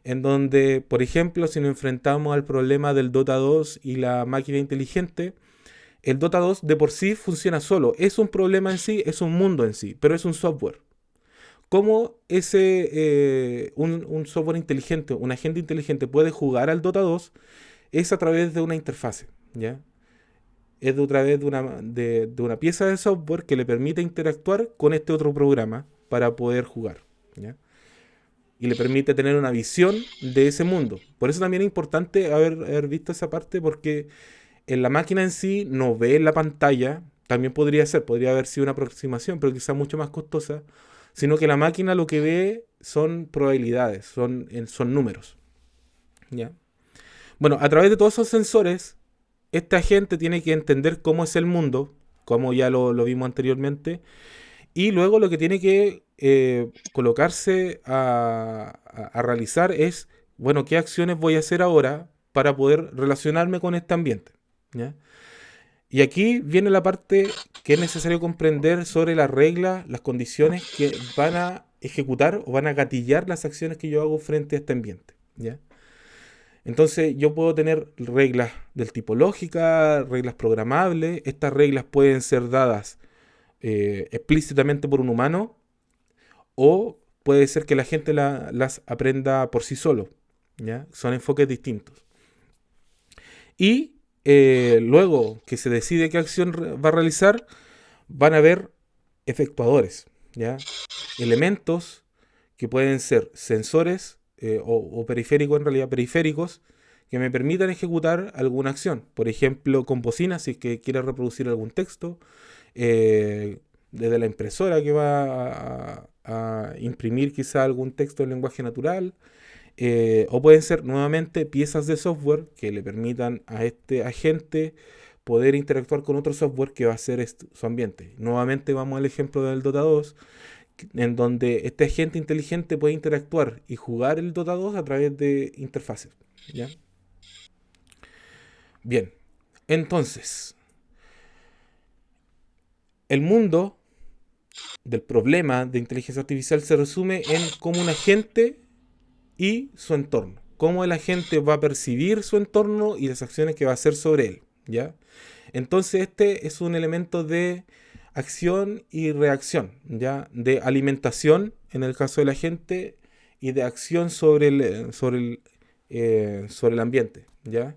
Speaker 1: en donde, por ejemplo, si nos enfrentamos al problema del Dota 2 y la máquina inteligente, el Dota 2 de por sí funciona solo. Es un problema en sí, es un mundo en sí, pero es un software. ¿Cómo un software inteligente, un agente inteligente puede jugar al Dota 2? Es a través de una interfase, ¿ya? Es a través de una pieza de software que le permite interactuar con este otro programa para poder jugar, ¿ya? Y le permite tener una visión de ese mundo. Por eso también es importante haber visto esa parte, porque en la máquina en sí no ve la pantalla. También podría haber sido una aproximación, pero quizás mucho más costosa, sino que la máquina lo que ve son probabilidades, son números, ¿ya? Bueno, a través de todos esos sensores, este agente tiene que entender cómo es el mundo, como ya lo vimos anteriormente, y luego lo que tiene que colocarse a realizar es, bueno, ¿qué acciones voy a hacer ahora para poder relacionarme con este ambiente? ¿Ya? Y aquí viene la parte que es necesario comprender sobre las reglas, las condiciones que van a ejecutar o van a gatillar las acciones que yo hago frente a este ambiente, ¿ya? Entonces yo puedo tener reglas del tipo lógica, reglas programables. Estas reglas pueden ser dadas explícitamente por un humano, o puede ser que la gente las aprenda por sí solo, ¿ya? Son enfoques distintos. Y luego que se decide qué acción va a realizar, van a haber efectuadores, ¿ya? Elementos que pueden ser sensores o periféricos, en realidad periféricos, que me permitan ejecutar alguna acción. Por ejemplo, con bocina, si es que quiero reproducir algún texto, desde la impresora que va a imprimir quizá algún texto en lenguaje natural, o pueden ser nuevamente piezas de software que le permitan a este agente poder interactuar con otro software que va a ser su ambiente. Nuevamente vamos al ejemplo del Dota 2, en donde este agente inteligente puede interactuar y jugar el Dota 2 a través de interfaces, ¿ya? Bien, entonces, el mundo del problema de inteligencia artificial se resume en cómo un agente y su entorno, cómo el agente va a percibir su entorno y las acciones que va a hacer sobre él, ¿ya? Entonces este es un elemento de acción y reacción, ¿ya? De alimentación en el caso del agente y de acción sobre el ambiente, ¿ya?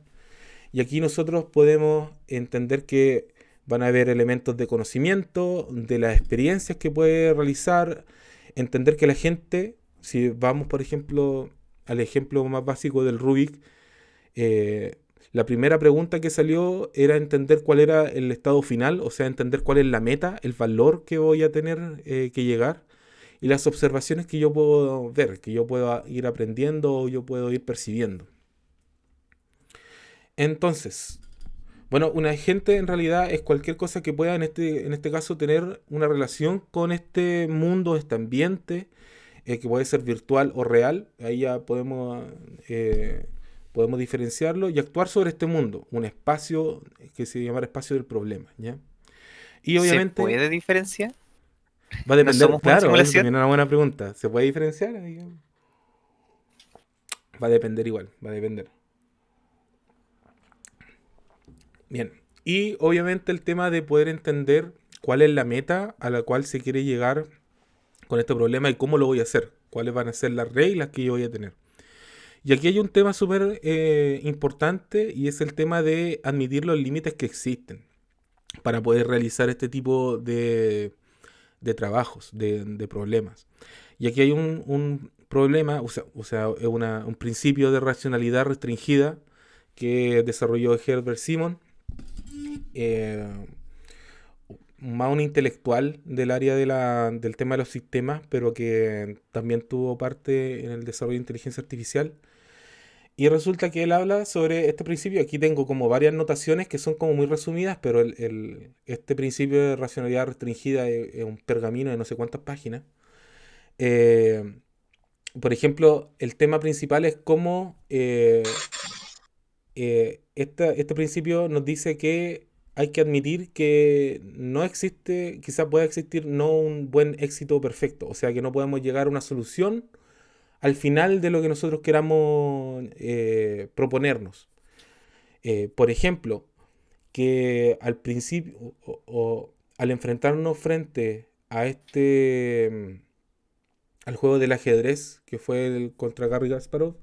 Speaker 1: Y aquí nosotros podemos entender que van a haber elementos de conocimiento, de las experiencias que puede realizar, entender que la gente, si vamos por ejemplo al ejemplo más básico del Rubik, la primera pregunta que salió era entender cuál era el estado final, o sea, entender cuál es la meta, el valor que voy a tener que llegar, y las observaciones que yo puedo ver, que yo puedo ir aprendiendo o yo puedo ir percibiendo. Entonces, bueno, un agente en realidad es cualquier cosa que pueda en este caso tener una relación con este mundo, este ambiente, que puede ser virtual o real. Ahí ya podemos diferenciarlo y actuar sobre este mundo, un espacio que se llama espacio del problema, ¿ya? Y obviamente
Speaker 2: ¿Se puede diferenciar?
Speaker 1: va a
Speaker 2: ¿No
Speaker 1: depender,
Speaker 2: somos una
Speaker 1: claro, eso
Speaker 2: simulación?
Speaker 1: también es una buena pregunta. ¿Se puede diferenciar? Va a depender igual, va a depender. Bien, y obviamente el tema de poder entender cuál es la meta a la cual se quiere llegar con este problema y cómo lo voy a hacer, cuáles van a ser las reglas que yo voy a tener. Y aquí hay un tema súper importante, y es el tema de admitir los límites que existen para poder realizar este tipo de trabajos, de problemas. Y aquí hay un problema, o sea es un principio de racionalidad restringida que desarrolló Herbert Simon, más un intelectual del área del tema de los sistemas, pero que también tuvo parte en el desarrollo de inteligencia artificial. Y resulta que él habla sobre este principio. Aquí tengo como varias notaciones que son como muy resumidas, pero este principio de racionalidad restringida es un pergamino de no sé cuántas páginas. Eh, por ejemplo, el tema principal es cómo este principio nos dice que hay que admitir que no existe, quizá pueda existir no un buen éxito perfecto, o sea que no podemos llegar a una solución al final de lo que nosotros queramos proponernos. Por ejemplo, que al principio o al enfrentarnos frente a al juego del ajedrez que fue el contra Garry Kasparov,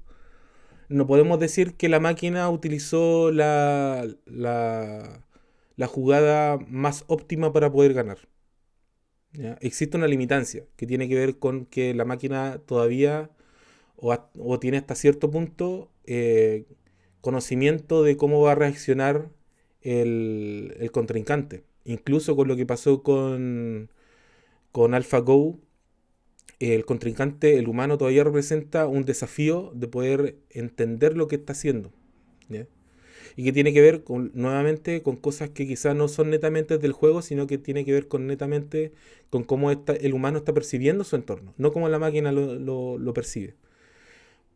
Speaker 1: no podemos decir que la máquina utilizó la jugada más óptima para poder ganar. ¿Ya? Existe una limitancia que tiene que ver con que la máquina todavía o tiene hasta cierto punto conocimiento de cómo va a reaccionar el contrincante. Incluso con lo que pasó con AlphaGo, el contrincante, el humano, todavía representa un desafío de poder entender lo que está haciendo. ¿Ya? Y que tiene que ver nuevamente con cosas que quizás no son netamente del juego, sino que tiene que ver netamente con cómo el humano está percibiendo su entorno, no como la máquina lo percibe.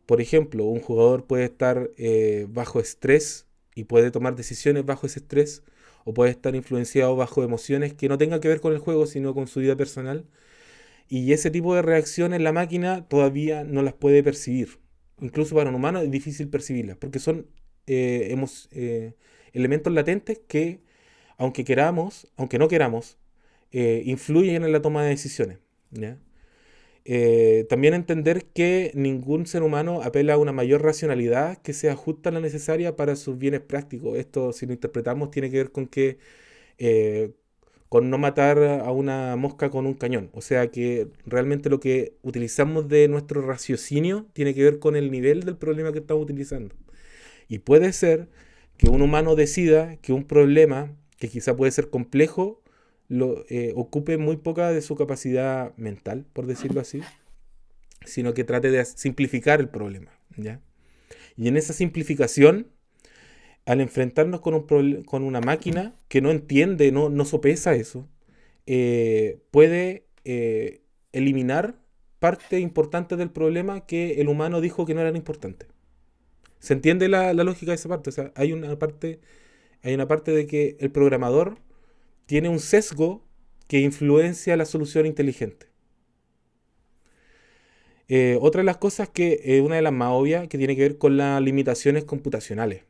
Speaker 1: Por ejemplo, un jugador puede estar bajo estrés y puede tomar decisiones bajo ese estrés, o puede estar influenciado bajo emociones que no tengan que ver con el juego, sino con su vida personal. Y ese tipo de reacciones la máquina todavía no las puede percibir. Incluso para un humano es difícil percibirlas, porque son elementos latentes que, aunque no queramos, influyen en la toma de decisiones. ¿Ya? También entender que ningún ser humano apela a una mayor racionalidad que sea justa a la necesaria para sus bienes prácticos. Esto, si lo interpretamos, tiene que ver con que con no matar a una mosca con un cañón. O sea que realmente lo que utilizamos de nuestro raciocinio tiene que ver con el nivel del problema que estamos utilizando. Y puede ser que un humano decida que un problema, que quizá puede ser complejo, ocupe muy poca de su capacidad mental, por decirlo así, sino que trate de simplificar el problema, ¿ya? Y en esa simplificación, al enfrentarnos con una máquina que no entiende, no sopesa eso, puede eliminar parte importante del problema que el humano dijo que no era importante. ¿Se entiende la lógica de esa parte? O sea, hay una parte de que el programador tiene un sesgo que influencia la solución inteligente. Otra de las cosas una de las más obvias, que tiene que ver con las limitaciones computacionales.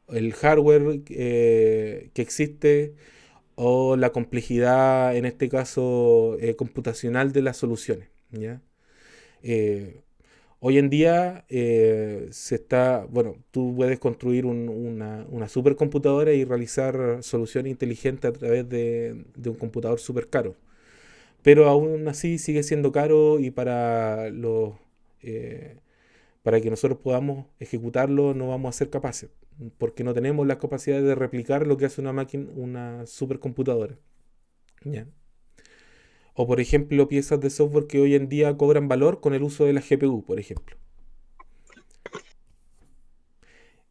Speaker 1: El hardware que existe o la complejidad, en este caso, computacional de las soluciones. ¿Ya? Hoy en día tú puedes construir una supercomputadora y realizar soluciones inteligentes a través de un computador súper caro. Pero aún así sigue siendo caro y para que nosotros podamos ejecutarlo no vamos a ser capaces, porque no tenemos la capacidad de replicar lo que hace una máquina, una supercomputadora. ¿Ya? O por ejemplo, piezas de software que hoy en día cobran valor con el uso de la GPU, por ejemplo.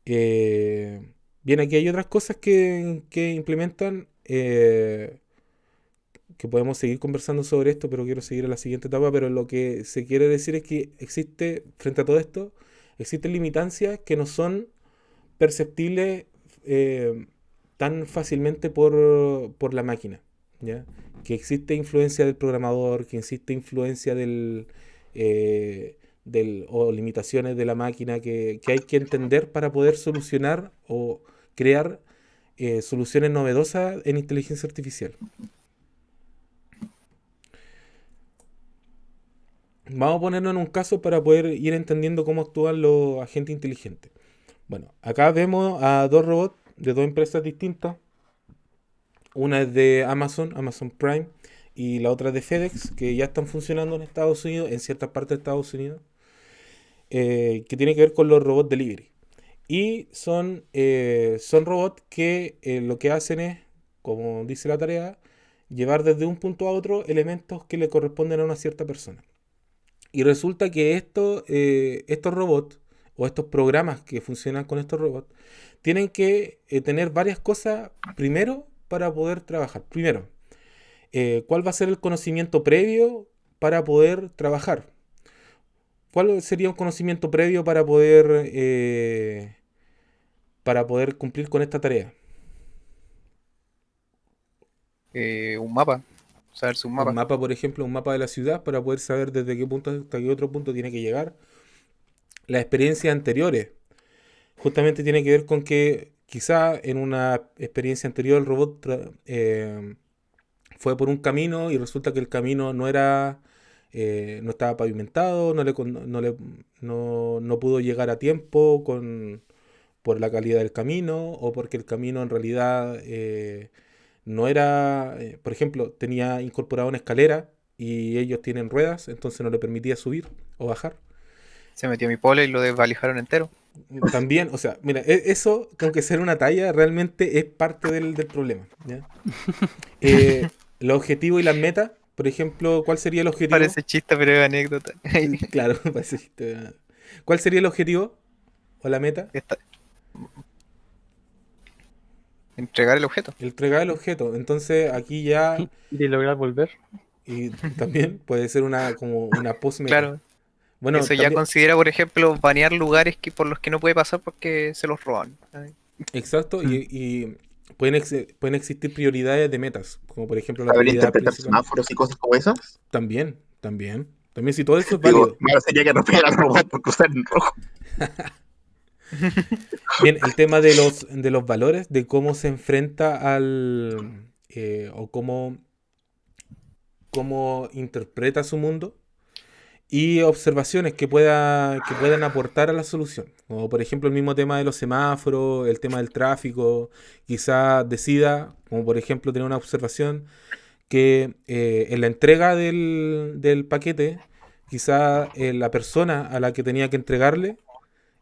Speaker 1: Bien, aquí hay otras cosas que implementan, que podemos seguir conversando sobre esto, pero quiero seguir a la siguiente etapa. Pero lo que se quiere decir es que frente a todo esto, existen limitancias que no son perceptibles tan fácilmente por la máquina, ¿ya? Que existe influencia del programador, que existe influencia o limitaciones de la máquina que hay que entender para poder solucionar o crear soluciones novedosas en inteligencia artificial. Vamos a ponernos en un caso para poder ir entendiendo cómo actúan los agentes inteligentes. Bueno, acá vemos a dos robots de dos empresas distintas. Una es de Amazon Prime, y la otra es de FedEx, que ya están funcionando en Estados Unidos, en ciertas partes de Estados Unidos, que tiene que ver con los robots delivery. Y son robots que lo que hacen es, como dice la tarea, llevar desde un punto a otro elementos que le corresponden a una cierta persona. Y resulta que estos robots, o estos programas que funcionan con estos robots, tienen que tener varias cosas primero para poder trabajar. Primero, ¿cuál va a ser el conocimiento previo para poder trabajar? ¿Cuál sería un conocimiento previo para poder cumplir con esta tarea?
Speaker 2: Un mapa. Saberse un mapa.
Speaker 1: Un mapa, por ejemplo, un mapa de la ciudad para poder saber desde qué punto hasta qué otro punto tiene que llegar. Las experiencias anteriores justamente tiene que ver con que quizá en una experiencia anterior el robot fue por un camino y resulta que el camino no era no estaba pavimentado, no pudo llegar a tiempo por la calidad del camino o porque el camino en realidad no era, por ejemplo, tenía incorporada una escalera y ellos tienen ruedas, entonces no le permitía subir o bajar.
Speaker 2: Se metió mi pole y lo desvalijaron entero.
Speaker 1: También, o sea, mira, eso, que aunque sea una talla, realmente es parte del problema, ¿ya? Los objetivos y las metas, por ejemplo, ¿cuál sería el objetivo?
Speaker 2: Parece chiste, pero es anécdota.
Speaker 1: Claro, parece chiste. ¿Cuál sería el objetivo o la meta?
Speaker 2: Entregar el objeto.
Speaker 1: Entregar el objeto. Entonces aquí ya...
Speaker 3: ¿Y lograr volver?
Speaker 1: Y también puede ser como una post-meta.
Speaker 2: Claro.
Speaker 1: Bueno,
Speaker 2: eso
Speaker 1: también,
Speaker 2: ya considera, por ejemplo, banear lugares por los que no puede pasar porque se los roban.
Speaker 1: exacto, y pueden existir prioridades de metas, como por ejemplo la
Speaker 4: ¿Saber
Speaker 1: prioridad
Speaker 4: interpretar
Speaker 1: principal.
Speaker 4: semáforos y cosas como esas?
Speaker 1: También, si todo eso es válido.
Speaker 4: Digo, malo sería que rompiera al robot por cruzar en rojo.
Speaker 1: Bien, el tema de los valores, de cómo se enfrenta o cómo interpreta su mundo, y observaciones que puedan aportar a la solución. Como por ejemplo el mismo tema de los semáforos, el tema del tráfico, quizá decida, como por ejemplo tener una observación que en la entrega del paquete, quizá la persona a la que tenía que entregarle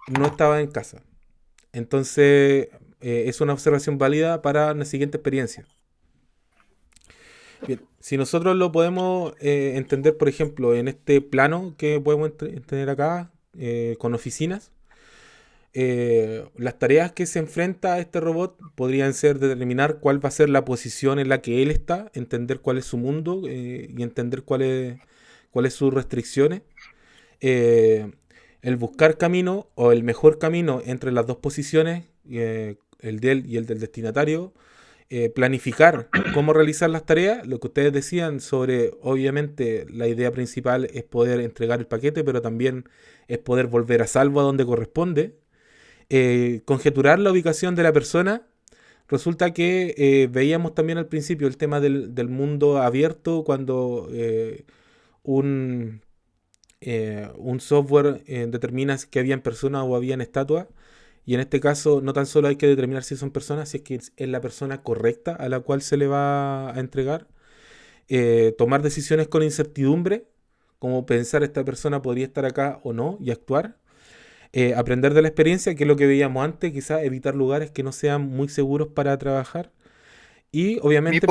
Speaker 1: no estaba en casa. Entonces es una observación válida para la siguiente experiencia. Bien, si nosotros lo podemos entender, por ejemplo, en este plano que podemos tener acá, con oficinas, las tareas que se enfrenta a este robot podrían ser determinar cuál va a ser la posición en la que él está, entender cuál es su mundo y entender cuáles sus restricciones. El buscar camino o el mejor camino entre las dos posiciones, el de él y el del destinatario. Planificar cómo realizar las tareas, lo que ustedes decían sobre, obviamente, la idea principal es poder entregar el paquete, pero también es poder volver a salvo a donde corresponde. Conjeturar la ubicación de la persona. Resulta que veíamos también al principio el tema del mundo abierto cuando un software determina que habían personas o habían estatuas. Y en este caso no tan solo hay que determinar si son personas, si es que es la persona correcta a la cual se le va a entregar. Tomar decisiones con incertidumbre, como pensar esta persona podría estar acá o no, y actuar. Aprender de la experiencia, que es lo que veíamos antes, quizás evitar lugares que no sean muy seguros para trabajar. Y obviamente...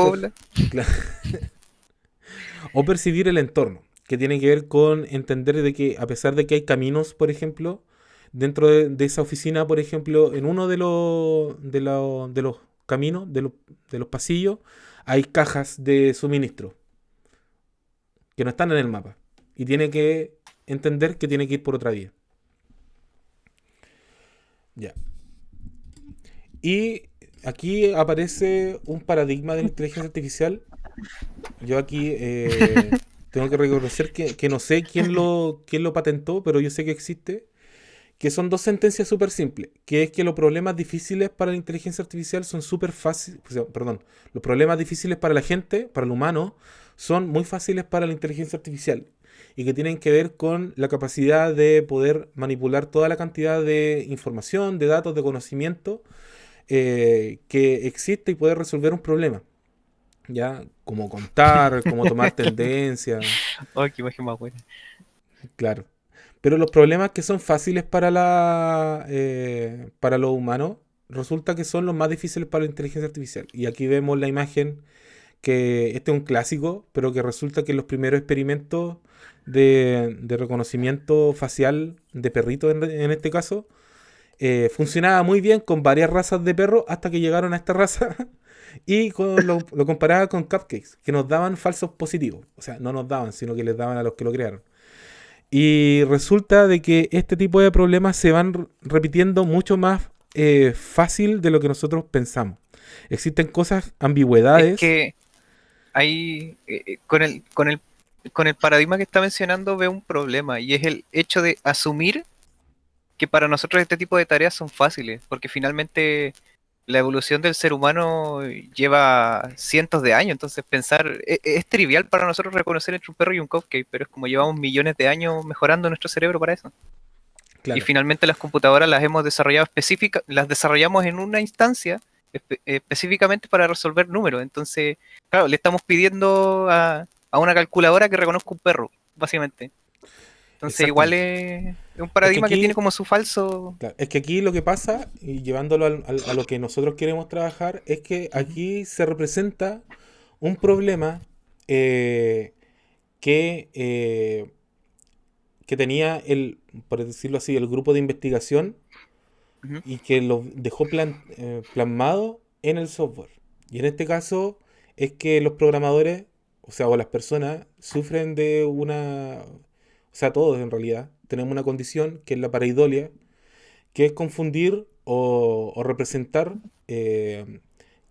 Speaker 1: o percibir el entorno, que tiene que ver con entender de que a pesar de que hay caminos, por ejemplo, dentro de esa oficina, por ejemplo, en uno de los caminos, de los pasillos, hay cajas de suministro que no están en el mapa. Y tiene que entender que tiene que ir por otra vía. Ya. Y aquí aparece un paradigma de la inteligencia artificial. Yo aquí tengo que reconocer que no sé quién lo patentó, pero yo sé que existe. Que son dos sentencias súper simples, que es que los problemas difíciles para la inteligencia artificial son súper fáciles, los problemas difíciles para la gente, para el humano, son muy fáciles para la inteligencia artificial, y que tienen que ver con la capacidad de poder manipular toda la cantidad de información, de datos, de conocimiento que existe y poder resolver un problema. Ya, como contar, como tomar tendencias.
Speaker 2: Oh, qué imagen más buena.
Speaker 1: Claro. Pero los problemas que son fáciles para los humanos, resulta que son los más difíciles para la inteligencia artificial. Y aquí vemos la imagen, que este es un clásico, pero que resulta que los primeros experimentos de reconocimiento facial de perritos, en este caso, funcionaba muy bien con varias razas de perros hasta que llegaron a esta raza y lo comparaba con cupcakes, que nos daban falsos positivos. O sea, no nos daban, sino que les daban a los que lo crearon. Y resulta de que este tipo de problemas se van repitiendo mucho más fácil de lo que nosotros pensamos. Existen ambigüedades.
Speaker 2: Es que Ahí, con el paradigma que está mencionando veo un problema, y es el hecho de asumir que para nosotros este tipo de tareas son fáciles, porque finalmente la evolución del ser humano lleva cientos de años. Entonces pensar, es trivial para nosotros reconocer entre un perro y un cupcake, pero es como llevamos millones de años mejorando nuestro cerebro para eso. Y
Speaker 1: Claro,
Speaker 2: finalmente las computadoras las hemos desarrollado las desarrollamos en una instancia específicamente para resolver números. Entonces, claro, le estamos pidiendo a una calculadora que reconozca un perro, básicamente. Entonces, igual
Speaker 1: exactamente.
Speaker 2: es un
Speaker 1: Es que
Speaker 2: paradigma que tiene
Speaker 1: aquí,
Speaker 2: como su falso.
Speaker 1: claro, es que aquí lo que pasa, y llevándolo a lo que nosotros queremos trabajar, es que
Speaker 2: Ujú,
Speaker 1: aquí se representa un problema eh, que, eh, que tenía por decirlo así, el grupo de investigación
Speaker 2: ujú.
Speaker 1: y que lo dejó plasmado en el software. Y en este caso es que los programadores, o sea, o las personas, sufren de o sea, todos en realidad, tenemos una condición que es la pareidolia, que es confundir o representar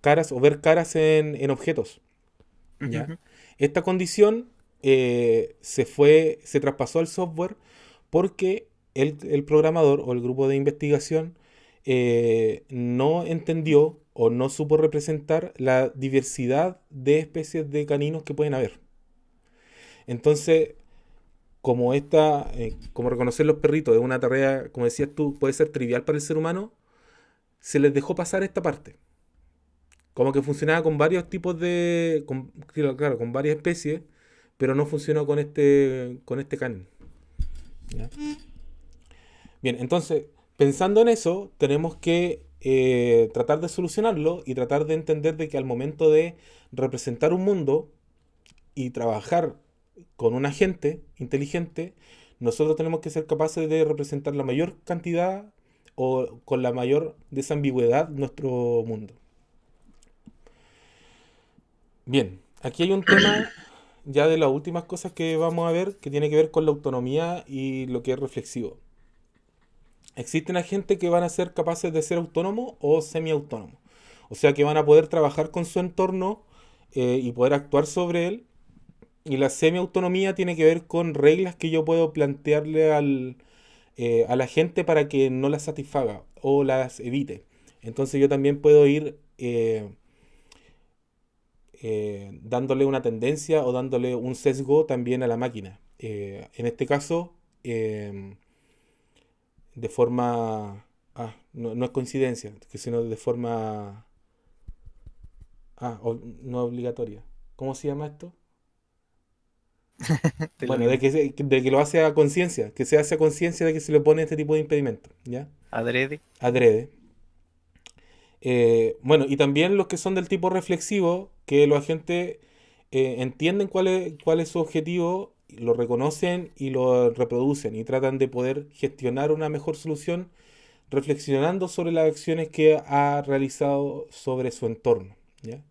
Speaker 1: caras o ver caras en objetos.
Speaker 2: Ujú,
Speaker 1: ¿Ya?
Speaker 2: ujú.
Speaker 1: Esta condición se traspasó al software porque el programador o el grupo de investigación no entendió o no supo representar la diversidad de especies de caninos que pueden haber. Entonces, como reconocer los perritos es una tarea, como decías tú, puede ser trivial para el ser humano, se les dejó pasar esta parte. Como que funcionaba con varios tipos claro, con varias especies, pero no funcionó con este canon. ¿Ya? Bien, entonces, pensando en eso, tenemos que tratar de solucionarlo y tratar de entender de que al momento de representar un mundo y trabajar con un agente inteligente, nosotros tenemos que ser capaces de representar la mayor cantidad o con la mayor desambigüedad nuestro mundo. Bien, aquí hay un tema ya de las últimas cosas que vamos a ver que tiene que ver con la autonomía y lo que es reflexivo. Existen agentes que van a ser capaces de ser autónomos o semiautónomos. O sea que van a poder trabajar con su entorno y poder actuar sobre él. Y la semiautonomía tiene que ver con reglas que yo puedo plantearle a la gente para que no las satisfaga o las evite. Entonces yo también puedo ir dándole una tendencia o dándole un sesgo también a la máquina. En este caso, de forma... no es coincidencia, sino de forma... no obligatoria. ¿Cómo se llama esto?
Speaker 2: De lo
Speaker 1: Bueno,
Speaker 2: mismo.
Speaker 1: de que lo hace a conciencia, que se hace a conciencia de que se le pone este tipo de impedimento, ¿ya?
Speaker 2: Adrede.
Speaker 1: Adrede. Bueno, y también los que son del tipo reflexivo, que los agentes entienden cuál es su objetivo, lo reconocen y lo reproducen y tratan de poder gestionar una mejor solución reflexionando sobre las acciones que ha realizado sobre su entorno, ¿ya?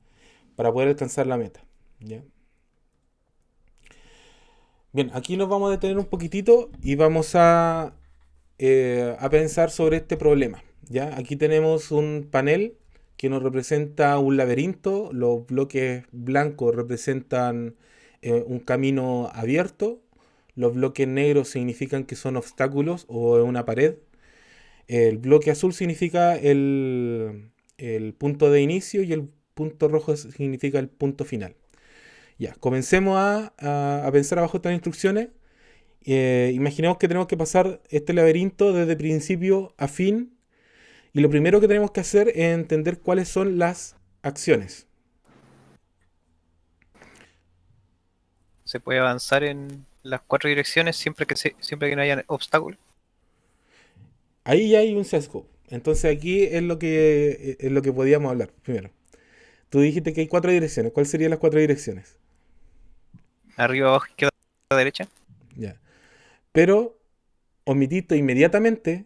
Speaker 1: Para poder alcanzar la meta, ¿ya? Bien, aquí nos vamos a detener un poquitito y vamos a pensar sobre este problema, ¿ya? Aquí tenemos un panel que nos representa un laberinto. Los bloques blancos representan un camino abierto. Los bloques negros significan que son obstáculos o una pared. El bloque azul significa el punto de inicio y el punto rojo significa el punto final. Ya, comencemos a pensar abajo estas instrucciones. Imaginemos que tenemos que pasar este laberinto desde principio a fin y lo primero que tenemos que hacer es entender cuáles son las acciones.
Speaker 2: Se puede avanzar en las 4 direcciones siempre que no haya obstáculos.
Speaker 1: Ahí ya hay un sesgo. Entonces aquí es lo que podíamos hablar primero. Tú dijiste que hay 4 direcciones. ¿Cuáles serían las 4 direcciones?
Speaker 2: Arriba, abajo, izquierda, derecha.
Speaker 1: Ya. Pero omitiste inmediatamente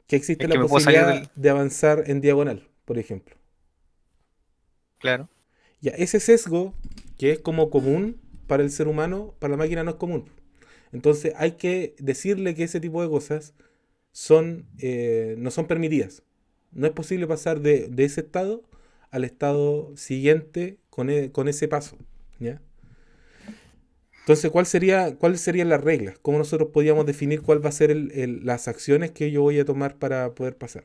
Speaker 1: que existe
Speaker 2: Es
Speaker 1: la
Speaker 2: que me puedo salir
Speaker 1: posibilidad
Speaker 2: del.
Speaker 1: de avanzar en diagonal, por ejemplo.
Speaker 2: Claro.
Speaker 1: Ya, ese sesgo, que es como común para el ser humano, para la máquina no es común. Entonces hay que decirle que ese tipo de cosas no son permitidas. No es posible pasar de ese estado al estado siguiente con ese paso. ¿Ya? Entonces, ¿cuáles serían las reglas? ¿Cómo nosotros podríamos definir cuál va a ser las acciones que yo voy a tomar para poder pasar?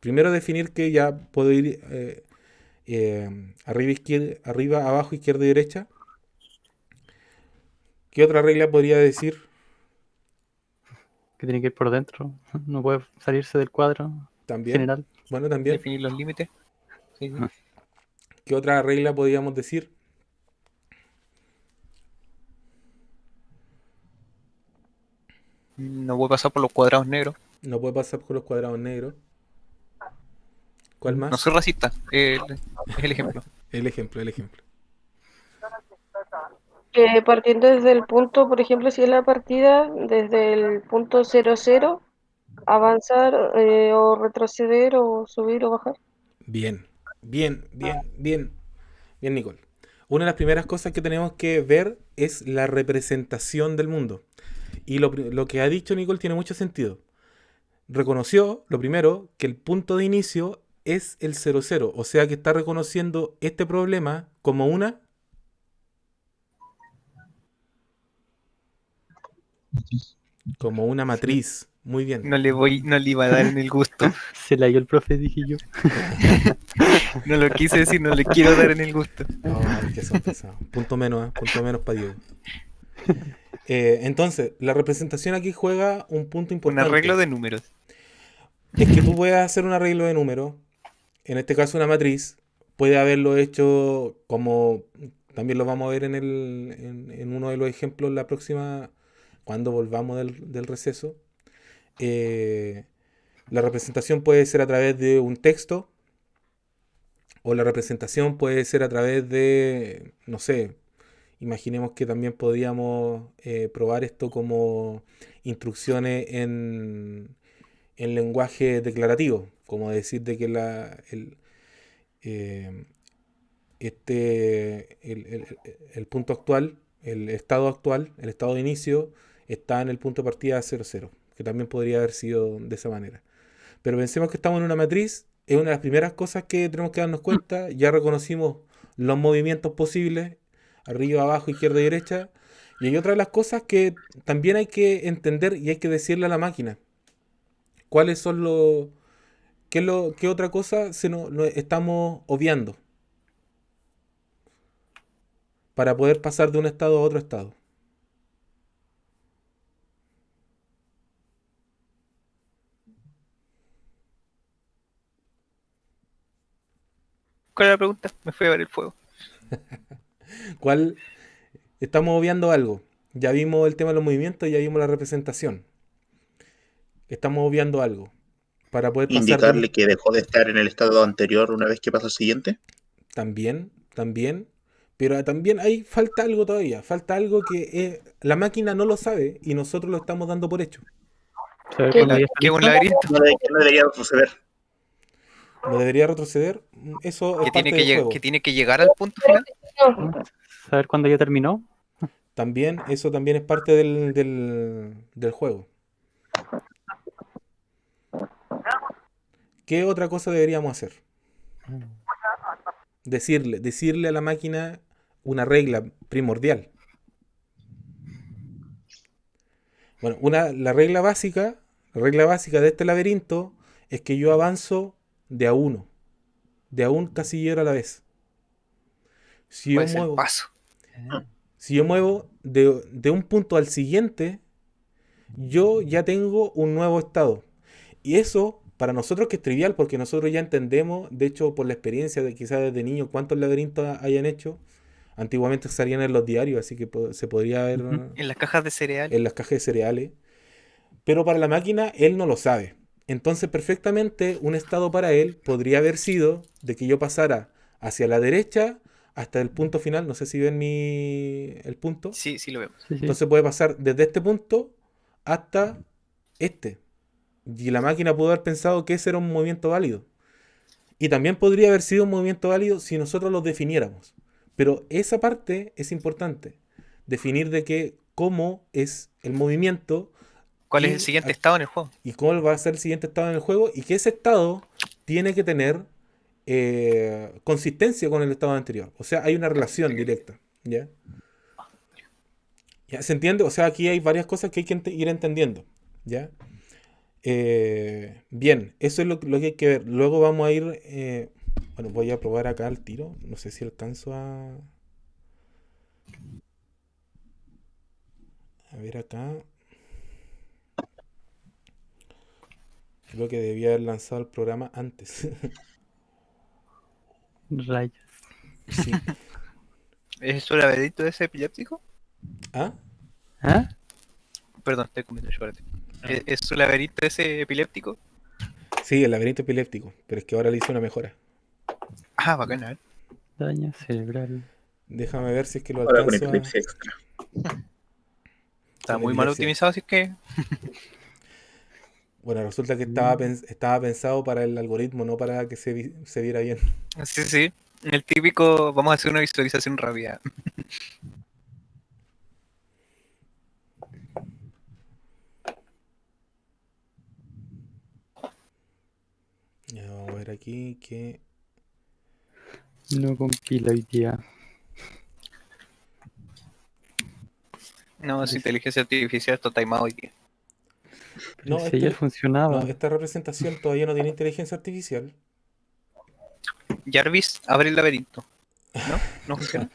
Speaker 1: Primero definir que ya puedo ir arriba, abajo, izquierda y derecha. ¿Qué otra regla podría decir?
Speaker 3: Que tiene que ir por dentro. No puede salirse del cuadro
Speaker 1: También.
Speaker 3: general.
Speaker 1: Bueno, también.
Speaker 2: Definir los límites. Sí, sí.
Speaker 1: ¿Qué otra regla podríamos decir?
Speaker 2: No voy a pasar por los cuadrados negros.
Speaker 1: No puede pasar por los cuadrados negros. ¿Cuál más?
Speaker 2: No soy racista. Es el ejemplo.
Speaker 1: El ejemplo.
Speaker 5: Que partiendo desde el punto, por ejemplo, si es la partida, desde el punto 00, avanzar o retroceder o subir o bajar.
Speaker 1: Bien, Nicole. Una de las primeras cosas que tenemos que ver es la representación del mundo. Y lo que ha dicho Nicole tiene mucho sentido. Reconoció, lo primero, que el punto de inicio es el 00. O sea que está reconociendo este problema como una... Como una matriz. Muy bien.
Speaker 2: No le iba a dar en el gusto.
Speaker 3: Se la dio el profe, dije yo.
Speaker 2: No lo quise decir, no le quiero dar en el gusto.
Speaker 1: Ay, qué son pesados. Punto menos para Diego. Entonces, la representación aquí juega un punto
Speaker 2: Un
Speaker 1: importante.
Speaker 2: arreglo de números.
Speaker 1: Es que tú puedes hacer un arreglo de números, en este caso una matriz, puede haberlo hecho como, también lo vamos a ver en uno de los ejemplos la próxima, cuando volvamos del receso. La representación puede ser a través de un texto, o la representación puede ser a través de, no sé, imaginemos que también podríamos probar esto como instrucciones en lenguaje declarativo, como decir de que eh, el punto actual, el estado de inicio, está en el punto de partida 00, que también podría haber sido de esa manera. Pero pensemos que estamos en una matriz, es una de las primeras cosas que tenemos que darnos cuenta, ya reconocimos los movimientos posibles, arriba, abajo, izquierda y derecha, y hay otra de las cosas que también hay que entender y hay que decirle a la máquina. ¿Cuáles son los... ¿Qué otra cosa nos estamos obviando para poder pasar de un estado a otro estado?
Speaker 2: ¿Cuál es la pregunta? Me fui a ver el fuego.
Speaker 1: ¿Cuál? Estamos obviando algo. Ya vimos el tema de los movimientos, ya vimos la representación. Estamos obviando algo. Para poder pasar
Speaker 4: Indicarle que dejó de estar en el estado anterior una vez que pasa al siguiente.
Speaker 1: También. Pero también ahí falta algo todavía. Falta algo que la máquina no lo sabe y nosotros lo estamos dando por hecho.
Speaker 3: ¿Sabes
Speaker 5: ¿Qué?
Speaker 3: cuándo ya está
Speaker 2: ¿Qué es un
Speaker 3: listo?
Speaker 2: laberinto?
Speaker 4: No debería suceder.
Speaker 1: ¿No debería retroceder? Eso es
Speaker 2: Que
Speaker 1: parte
Speaker 2: tiene
Speaker 1: del
Speaker 2: que,
Speaker 1: juego.
Speaker 2: que tiene que llegar al punto final.
Speaker 3: ¿Saber cuándo ya terminó?
Speaker 1: También, eso también es parte del juego. ¿Qué otra cosa deberíamos hacer? Decirle a la máquina una regla primordial. Bueno, la regla básica de este laberinto es que yo avanzo de a uno, de a un casillero a la vez. Si yo
Speaker 2: Puede ser
Speaker 1: muevo,
Speaker 2: paso.
Speaker 1: si yo muevo de un punto al siguiente, yo ya tengo un nuevo estado. Y eso, para nosotros que es trivial, porque nosotros ya entendemos, de hecho, por la experiencia de quizás desde niño, cuántos laberintos hayan hecho. Antiguamente salían en los diarios, así que se podría ver
Speaker 2: En las cajas de cereal.
Speaker 1: en las cajas de cereales. Pero para la máquina, él no lo sabe. Entonces, perfectamente, un estado para él podría haber sido de que yo pasara hacia la derecha hasta el punto final. No sé si ven el punto.
Speaker 2: Sí, sí lo vemos.
Speaker 3: Sí, sí.
Speaker 1: Entonces puede pasar desde este punto hasta este. Y la máquina pudo haber pensado que ese era un movimiento válido. Y también podría haber sido un movimiento válido si nosotros lo definiéramos. Pero esa parte es importante. Definir de que cómo es el movimiento
Speaker 2: ¿Cuál
Speaker 1: y
Speaker 2: es el siguiente estado en el juego?
Speaker 1: y cómo va a ser el siguiente estado en el juego y que ese estado tiene que tener consistencia con el estado anterior. O sea, hay una relación directa. ¿Ya? ¿Ya se entiende? O sea, aquí hay varias cosas que hay que ir entendiendo. ¿Ya? Bien, eso es lo que hay que ver. Luego vamos a ir... bueno, voy a probar acá el tiro. No sé si alcanzo a ver acá. Creo que debía haber lanzado el programa antes.
Speaker 3: Rayos.
Speaker 1: Sí.
Speaker 2: ¿Es un laberinto ese epiléptico?
Speaker 1: ¿Ah?
Speaker 3: ¿Ah?
Speaker 2: Perdón, estoy comiendo chocolate. ¿Es un laberinto ese epiléptico?
Speaker 1: Sí, el laberinto epiléptico. Pero es que ahora le hice una mejora.
Speaker 2: Ah, bacana, ¿eh?
Speaker 3: Daño cerebral.
Speaker 1: Déjame ver si es que lo
Speaker 4: Ahora con
Speaker 1: alcanzo a...
Speaker 4: epilepsia extra.
Speaker 2: Está
Speaker 1: con
Speaker 2: muy mal
Speaker 1: epilepsia.
Speaker 2: optimizado, así es que...
Speaker 1: Bueno, resulta que estaba pensado para el algoritmo, no para que se viera bien.
Speaker 2: Sí, sí. El típico, vamos a hacer una visualización rápida.
Speaker 1: Ya, vamos a ver aquí que...
Speaker 3: No compila hoy día.
Speaker 2: No, es inteligencia artificial, esto timeout hoy día.
Speaker 3: Pero
Speaker 1: No,
Speaker 3: si ayer funcionaba.
Speaker 1: no, esta representación todavía no tiene inteligencia artificial.
Speaker 2: Jarvis, abre el laberinto. ¿No? ¿No funciona?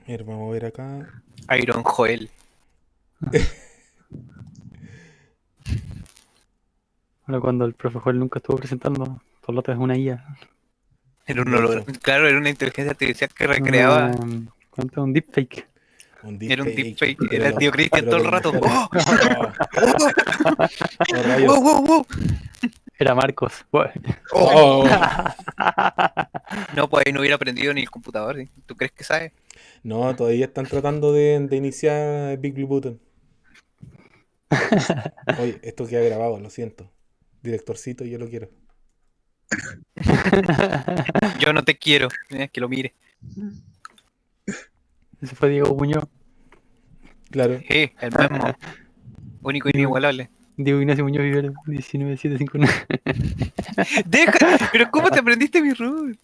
Speaker 1: A ver, vamos a ver acá.
Speaker 2: Iron Joel.
Speaker 3: Ahora cuando el profe Joel nunca estuvo presentando, por lo tanto es una IA.
Speaker 2: Era un
Speaker 1: De
Speaker 2: holograma.
Speaker 1: hecho,
Speaker 2: Era una inteligencia artificial que recreaba.
Speaker 3: ¿Cuánto? Un deepfake.
Speaker 1: un
Speaker 2: Era un
Speaker 1: deepfake.
Speaker 2: deepfake.
Speaker 1: Pero
Speaker 2: Era el tío Cristian
Speaker 1: pero
Speaker 2: todo el
Speaker 1: del
Speaker 2: rato.
Speaker 1: mejor.
Speaker 2: ¡Oh!
Speaker 1: Oh, oh, rayos.
Speaker 2: ¡Wow, wow, wow!
Speaker 3: Era Marcos. Bueno.
Speaker 1: Oh.
Speaker 2: No, pues ahí no hubiera aprendido ni el computador. ¿Sí? ¿Tú crees que sabe?
Speaker 1: No, todavía están tratando de iniciar Big Blue Button. Oye, esto queda grabado, lo siento. Directorcito, yo lo quiero.
Speaker 2: Yo no te quiero. Que lo mire.
Speaker 3: Ese fue Diego Muñoz.
Speaker 1: Claro.
Speaker 2: El mismo. Único e inigualable.
Speaker 3: Diego Ignacio Muñoz Vivero, 19759.
Speaker 2: ¡Deja! ¿Pero cómo te aprendiste mi root?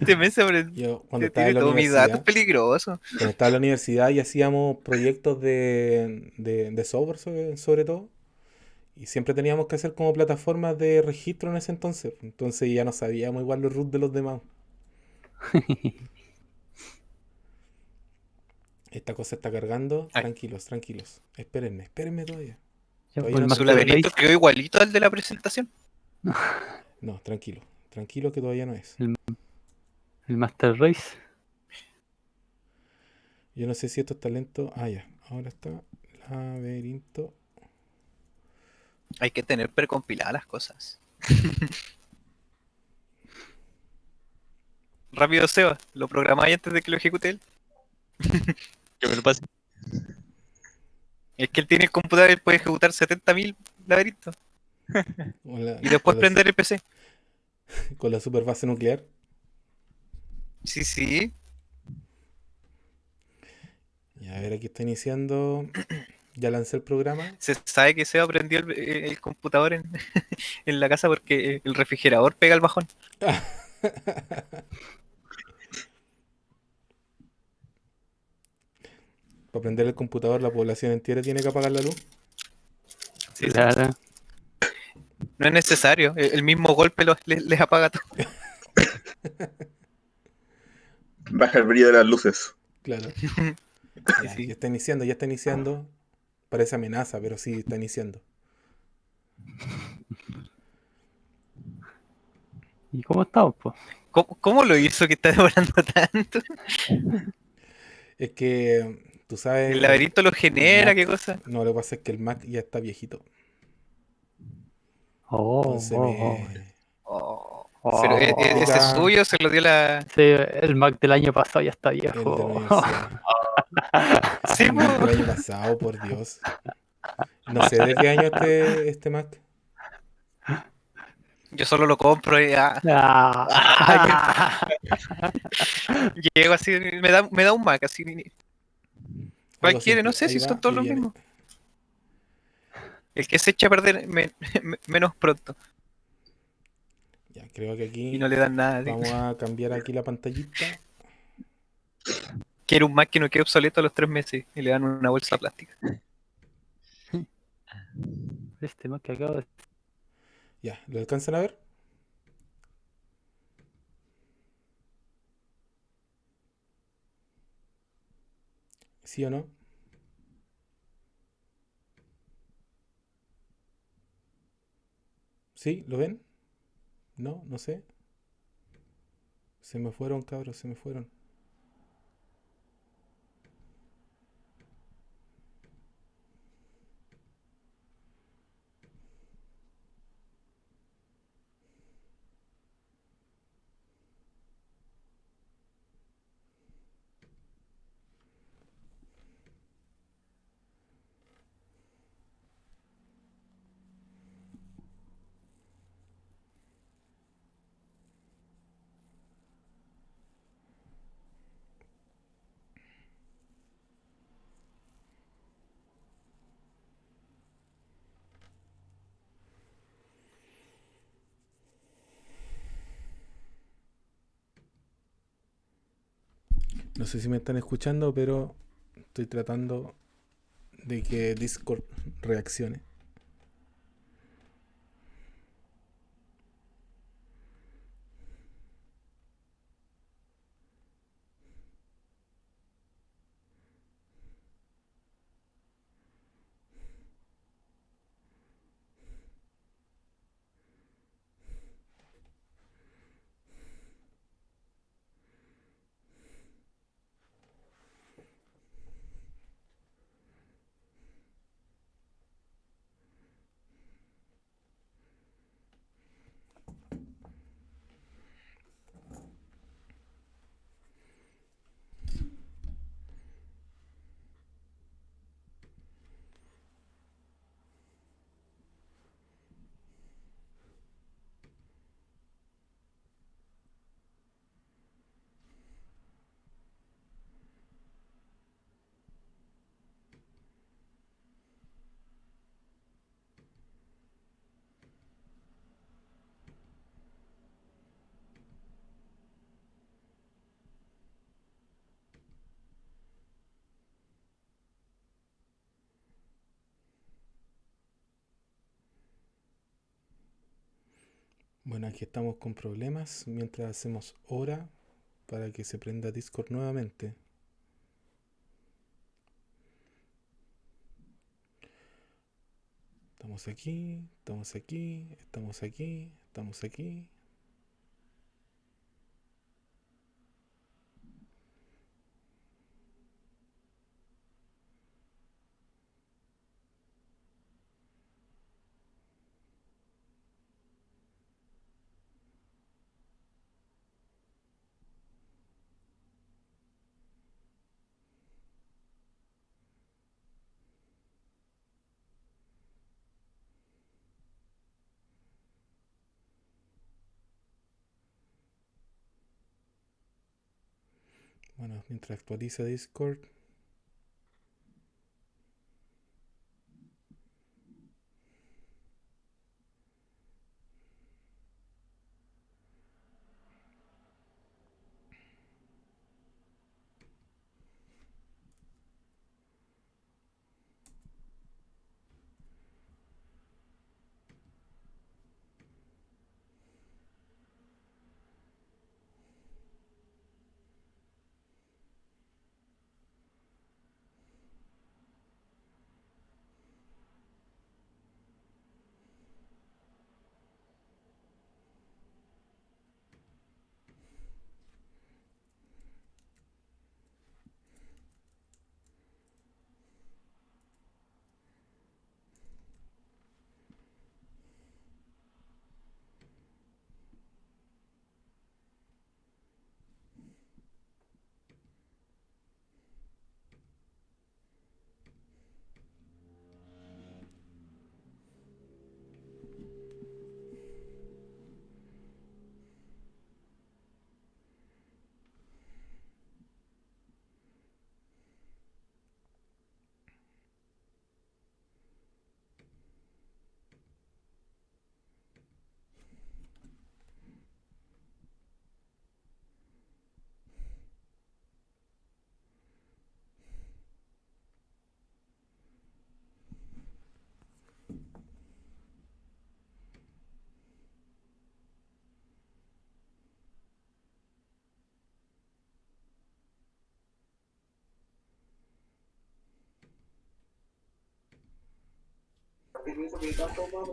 Speaker 2: Este mes se
Speaker 1: Yo cuando
Speaker 2: te
Speaker 1: estaba
Speaker 2: tiene
Speaker 1: en la
Speaker 2: todo mi dato
Speaker 1: universidad,
Speaker 2: peligroso.
Speaker 1: cuando estaba en la universidad y hacíamos proyectos de software sobre todo. Y siempre teníamos que hacer como plataformas de registro en ese entonces. Entonces ya no sabíamos igual los roots de los demás. Esta cosa está cargando.
Speaker 2: Ay.
Speaker 1: Tranquilos, tranquilos. Espérenme todavía.
Speaker 3: Ya,
Speaker 1: Todavía
Speaker 3: pues,
Speaker 1: no
Speaker 3: el
Speaker 2: Su
Speaker 1: termino.
Speaker 2: laberinto
Speaker 3: Race.
Speaker 2: quedó igualito al de la presentación.
Speaker 1: No, tranquilo. Tranquilo que todavía no es.
Speaker 3: El Master Race.
Speaker 1: Yo no sé si esto está lento. Ah, ya. Ahora está. Laberinto.
Speaker 2: Hay que tener precompiladas las cosas. Rápido, Seba. Lo programáis antes de que lo ejecute él. Que me lo pase. Es que él tiene el computador y él puede ejecutar 70.000 laberintos.
Speaker 1: Con la,
Speaker 2: Y después
Speaker 1: con la-
Speaker 2: prender el PC.
Speaker 1: con la super base nuclear.
Speaker 2: Sí, sí.
Speaker 1: Ya, a ver, aquí está iniciando. Ya lancé el programa.
Speaker 2: Se sabe que Seba prendió el computador en, en la casa porque el refrigerador pega el bajón.
Speaker 1: Para prender el computador, la población entera tiene que apagar la luz.
Speaker 2: Sí, sí.
Speaker 3: Claro.
Speaker 2: No es necesario. El mismo golpe les apaga todo.
Speaker 4: Baja el brillo de las luces.
Speaker 1: Claro. Ya,
Speaker 2: Sí.
Speaker 1: ya está iniciando. Parece amenaza, pero sí está iniciando.
Speaker 3: ¿Y cómo estamos, pues?
Speaker 2: ¿Cómo lo hizo que está demorando tanto?
Speaker 1: Es que tú sabes.
Speaker 2: El laberinto lo genera,
Speaker 1: Mac-
Speaker 2: qué cosa.
Speaker 1: No, lo que pasa es que el Mac ya está viejito.
Speaker 3: Oh,
Speaker 1: Entonces
Speaker 3: oh,
Speaker 2: Pero
Speaker 3: oh.
Speaker 2: ese
Speaker 1: Típica-
Speaker 2: suyo se lo dio la.
Speaker 3: Sí, el Mac del año pasado ya está
Speaker 1: El de la
Speaker 3: viejo.
Speaker 1: universidad.
Speaker 2: Sí,
Speaker 1: El Mac
Speaker 2: po.
Speaker 1: del año pasado, por Dios. No sé de qué año este Mac.
Speaker 2: Yo solo lo compro y
Speaker 3: Ah.
Speaker 2: llego así, me da un Mac así. ¿Cuál
Speaker 1: Algo
Speaker 2: quiere?
Speaker 1: simple.
Speaker 2: No sé
Speaker 1: Ahí
Speaker 2: si
Speaker 1: va,
Speaker 2: son todos
Speaker 1: ahí
Speaker 2: los
Speaker 1: viene.
Speaker 2: mismos. El que se echa a perder menos pronto.
Speaker 1: Ya, creo que
Speaker 2: Y
Speaker 1: aquí
Speaker 2: no le dan nada. ¿Sí?
Speaker 1: vamos a cambiar aquí la pantallita.
Speaker 2: Quiere un Mac que no quede obsoleto a los 3 meses y le dan una bolsa plástica.
Speaker 3: Este más que acabo de...
Speaker 1: Ya, ¿lo alcanzan a ver? ¿Sí o no? ¿Sí? ¿Lo ven? No, no sé. Se me fueron, cabros, se me fueron. No sé si me están escuchando, pero estoy tratando de que Discord reaccione. Bueno, aquí estamos con problemas mientras hacemos hora para que se prenda Discord nuevamente. Estamos aquí, estamos aquí, estamos aquí, estamos aquí. Bueno, mientras actualiza Discord.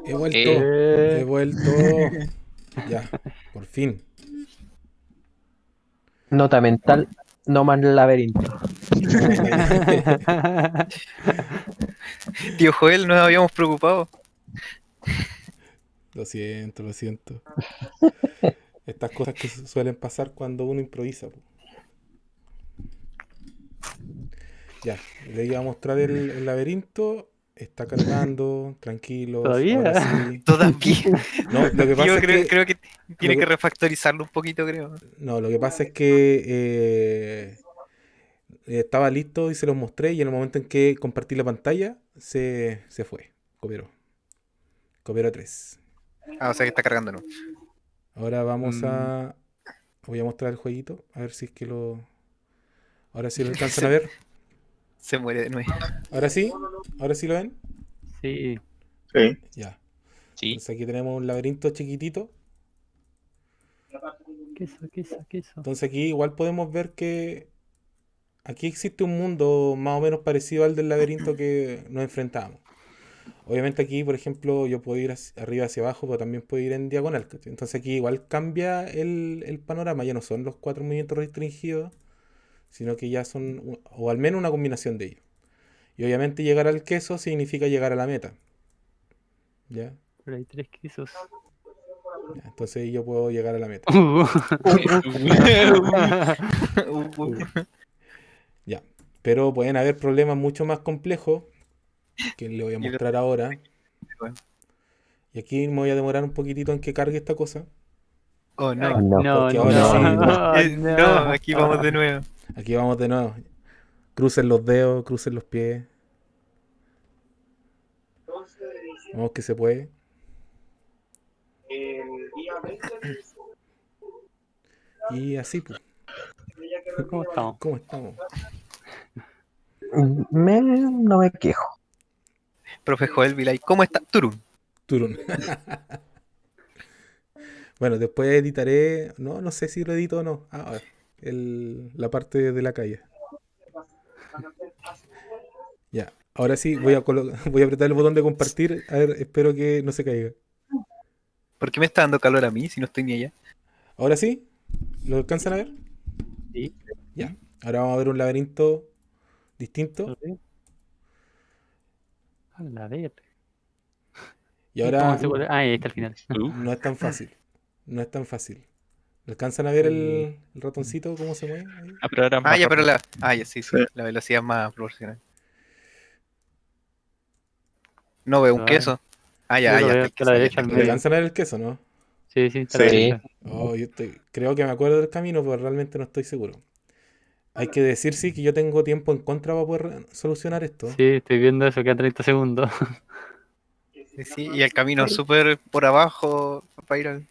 Speaker 1: He vuelto. He vuelto. Ya, por fin.
Speaker 6: Nota mental, no más laberinto.
Speaker 2: Tío Joel, nos habíamos preocupado.
Speaker 1: Lo siento, lo siento. Estas cosas que suelen pasar cuando uno improvisa, po. Ya, le iba a mostrar el laberinto. Está cargando, tranquilos.
Speaker 3: ¿Todavía?
Speaker 1: Ahora sí.
Speaker 2: Todavía.
Speaker 1: No, lo que pasa
Speaker 2: Yo
Speaker 1: es que.
Speaker 2: creo que tiene
Speaker 1: lo
Speaker 2: que
Speaker 1: que-
Speaker 2: refactorizarlo un poquito, creo.
Speaker 1: No, lo que pasa es que estaba listo y se los mostré y en el momento en que compartí la pantalla se fue. Copiero. Copiero 3.
Speaker 2: Ah, o sea que está cargando, ¿no?
Speaker 1: Ahora voy a mostrar el jueguito. A ver si es que lo... Ahora sí lo alcanzan a ver.
Speaker 2: Se muere de nuevo.
Speaker 1: Ahora sí. Ahora sí lo ven.
Speaker 3: Sí.
Speaker 4: Sí.
Speaker 1: Ya.
Speaker 7: Sí.
Speaker 1: Entonces aquí tenemos un laberinto chiquitito.
Speaker 3: Queso.
Speaker 1: Entonces aquí igual podemos ver que aquí existe un mundo más o menos parecido al del laberinto que nos enfrentamos. Obviamente aquí, por ejemplo, yo puedo ir arriba hacia abajo, pero también puedo ir en diagonal, ¿cachai? Entonces aquí igual cambia el panorama, ya no son los 4 movimientos restringidos, sino que ya son, o al menos una combinación de ellos. Y obviamente llegar al queso significa llegar a la meta. ¿Ya?
Speaker 3: Pero hay 3 quesos.
Speaker 1: Ya, entonces yo puedo llegar a la meta. Ya. Pero pueden haber problemas mucho más complejos que le voy a mostrar ahora. Y aquí me voy a demorar un poquitito en que cargue esta cosa.
Speaker 2: Oh, no.
Speaker 3: No,
Speaker 1: Porque ahora sí,
Speaker 2: No, aquí vamos de nuevo.
Speaker 1: aquí vamos de nuevo. Crucen los dedos, crucen los pies. Vamos que se puede. Y así, pues.
Speaker 3: ¿Cómo estamos?
Speaker 1: ¿Cómo estamos?
Speaker 6: No me quejo.
Speaker 2: Profe Joel Vilay, ¿cómo está? Turun.
Speaker 1: Turun. Bueno, después editaré. No sé si lo edito o no. La parte de la calle. Ya. Ahora sí, voy a apretar el botón de compartir. A ver, espero que no se caiga.
Speaker 2: ¿Por qué me está dando calor a mí si no estoy ni allá?
Speaker 1: Ahora sí, ¿lo alcanzan a ver?
Speaker 3: Sí.
Speaker 1: Ya. Ahora vamos a ver un laberinto distinto.
Speaker 3: A la ver.
Speaker 1: Y ahora
Speaker 3: Ahí está el final.
Speaker 1: no es tan fácil. No es tan fácil. ¿Alcanzan a ver el ratoncito cómo se mueve? Ahí?
Speaker 7: Ah, pero ahora
Speaker 2: Ah,
Speaker 7: más
Speaker 2: ya, pero
Speaker 7: rápido.
Speaker 2: ya, sí.
Speaker 4: Sí.
Speaker 2: La velocidad es más proporcional. No veo un
Speaker 3: Ah,
Speaker 2: queso. Ah, ya,
Speaker 3: yo lo
Speaker 2: ya.
Speaker 3: veo
Speaker 2: está el
Speaker 3: aquí a la
Speaker 2: queso,
Speaker 3: derecha,
Speaker 2: ya
Speaker 3: al
Speaker 2: está
Speaker 1: ¿Le
Speaker 2: el
Speaker 3: medio.
Speaker 1: alcanzan a ver el queso, no?
Speaker 3: Sí, está a la
Speaker 4: Sí.
Speaker 3: derecha.
Speaker 1: Oh, creo que me acuerdo del camino, pero realmente no estoy seguro. Hay que decir sí que yo tengo tiempo en contra para poder solucionar esto.
Speaker 3: Sí, estoy viendo eso, quedan 30 segundos.
Speaker 2: queso. Sí, y el camino súper por abajo para ir al...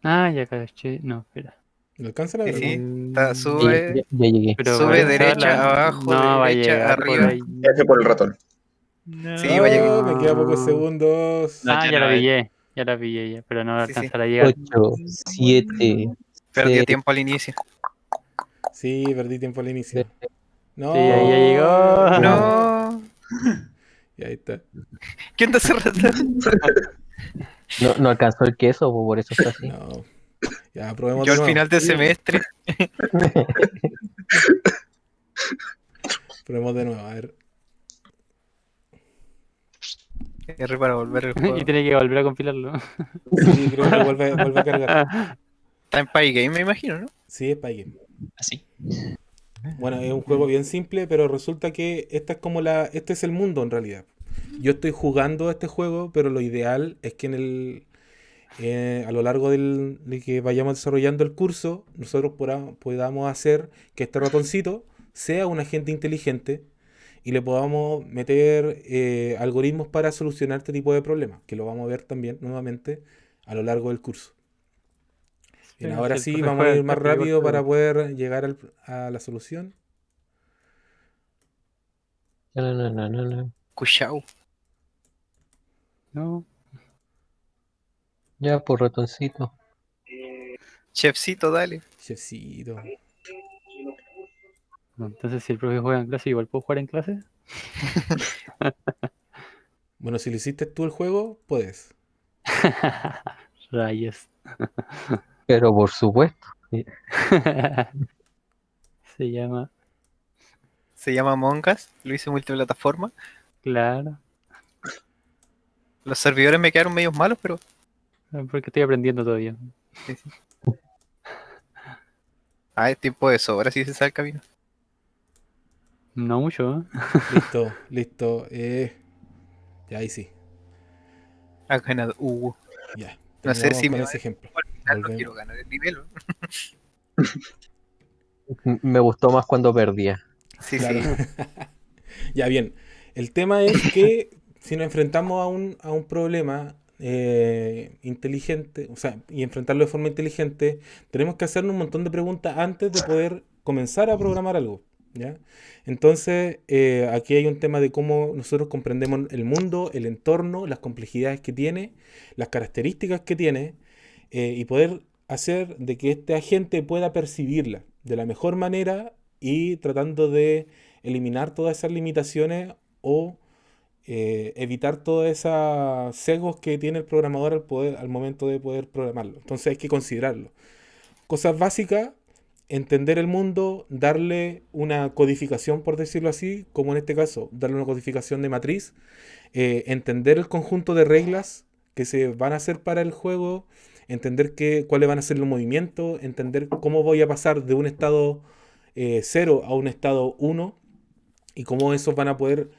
Speaker 3: Ah, ya caché. No, espera.
Speaker 1: ¿Lo alcanzan a ver?
Speaker 2: Sí,
Speaker 1: ¿No?
Speaker 2: sí. Sube,
Speaker 6: Ya llegué.
Speaker 3: Pero
Speaker 2: Sube
Speaker 3: parece
Speaker 2: derecha, abajo,
Speaker 3: no va a
Speaker 2: derecha,
Speaker 3: llegar por
Speaker 2: arriba.
Speaker 3: ahí.
Speaker 4: F por el ratón.
Speaker 2: Sí, va a llegar.
Speaker 1: Me quedan pocos segundos.
Speaker 7: No,
Speaker 3: Ah,
Speaker 7: ya
Speaker 3: ya la
Speaker 7: no es.
Speaker 3: pillé. Ya la pillé, ya, pero no va a
Speaker 2: Sí, sí.
Speaker 3: alcanzar a llegar.
Speaker 6: 8, 7,
Speaker 2: Perdió
Speaker 6: 6,
Speaker 2: tiempo al inicio.
Speaker 1: Sí, perdí tiempo al inicio. No.
Speaker 3: Sí, ahí ya llegó.
Speaker 2: No.
Speaker 1: Y ahí está.
Speaker 2: ¿Qué onda ese ratón?
Speaker 6: no alcanzó el queso, pues, por eso está así.
Speaker 1: No. Ya, probemos
Speaker 2: Yo
Speaker 1: de
Speaker 2: al
Speaker 1: nuevo.
Speaker 2: final del semestre.
Speaker 1: Probemos de nuevo, a ver.
Speaker 2: R para volver el
Speaker 3: Y
Speaker 2: juego.
Speaker 3: tiene que volver a compilarlo.
Speaker 1: Sí, creo que vuelve a cargar.
Speaker 2: Está en Pygame, me imagino, ¿no?
Speaker 1: Sí, es Pygame.
Speaker 7: Así.
Speaker 1: Bueno, es un juego bien simple, pero resulta que este es el mundo en realidad. Yo estoy jugando este juego, pero lo ideal es que a lo largo de que vayamos desarrollando el curso, nosotros podamos hacer que este ratoncito sea un agente inteligente y le podamos meter algoritmos para solucionar este tipo de problemas, que lo vamos a ver también nuevamente a lo largo del curso. Bien, ahora sí, vamos a ir más rápido para poder llegar a la solución.
Speaker 6: No.
Speaker 2: Cuchao.
Speaker 3: No.
Speaker 6: Ya, por ratoncito.
Speaker 2: Chefcito, dale.
Speaker 1: Chefcito.
Speaker 3: Entonces, si el profe juega en clase, igual puedo jugar en clase.
Speaker 1: Bueno, si lo hiciste tú el juego, puedes.
Speaker 3: Rayos.
Speaker 6: Pero por supuesto.
Speaker 3: Se llama,
Speaker 2: Se llama Among Us, lo hice multiplataforma.
Speaker 3: claro,
Speaker 2: Los servidores me quedaron medios malos, pero
Speaker 3: porque estoy aprendiendo todavía.
Speaker 2: es tiempo de sobra si se sabe el camino.
Speaker 3: No mucho, ¿eh?
Speaker 1: Listo, listo. Ya, ahí sí.
Speaker 2: Ha ganado Hugo.
Speaker 1: Ya.
Speaker 2: No sé
Speaker 1: Terminamos
Speaker 2: si
Speaker 1: con
Speaker 2: me
Speaker 1: ese ejemplo.
Speaker 2: al final no
Speaker 1: Volvemos.
Speaker 2: quiero ganar el nivel.
Speaker 6: Me gustó más cuando perdía.
Speaker 2: Sí,
Speaker 1: Claro.
Speaker 2: sí.
Speaker 1: Ya, bien. El tema es que si nos enfrentamos a un problema inteligente, o sea, y enfrentarlo de forma inteligente, tenemos que hacernos un montón de preguntas antes de poder comenzar a programar algo, ¿ya? Entonces, aquí hay un tema de cómo nosotros comprendemos el mundo, el entorno, las complejidades que tiene, las características que tiene, y poder hacer de que este agente pueda percibirla de la mejor manera y tratando de eliminar todas esas limitaciones o evitar todos esos sesgos que tiene el programador al momento de poder programarlo. Entonces hay que considerarlo. Cosas básicas, entender el mundo, darle una codificación, por decirlo así, como en este caso, darle una codificación de matriz, entender el conjunto de reglas que se van a hacer para el juego, entender cuáles van a ser los movimientos, entender cómo voy a pasar de un estado 0 a un estado 1 y cómo esos van a poder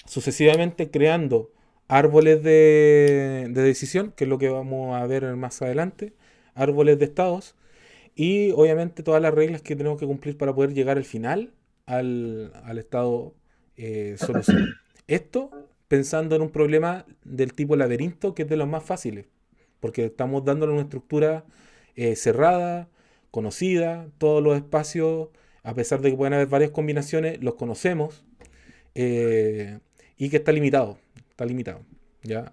Speaker 1: sucesivamente creando árboles de decisión, que es lo que vamos a ver más adelante, árboles de estados, y obviamente todas las reglas que tenemos que cumplir para poder llegar al final, al estado solución. Esto pensando en un problema del tipo laberinto, que es de los más fáciles, porque estamos dándole una estructura cerrada, conocida, todos los espacios, a pesar de que pueden haber varias combinaciones, los conocemos, y que está limitado, ¿ya?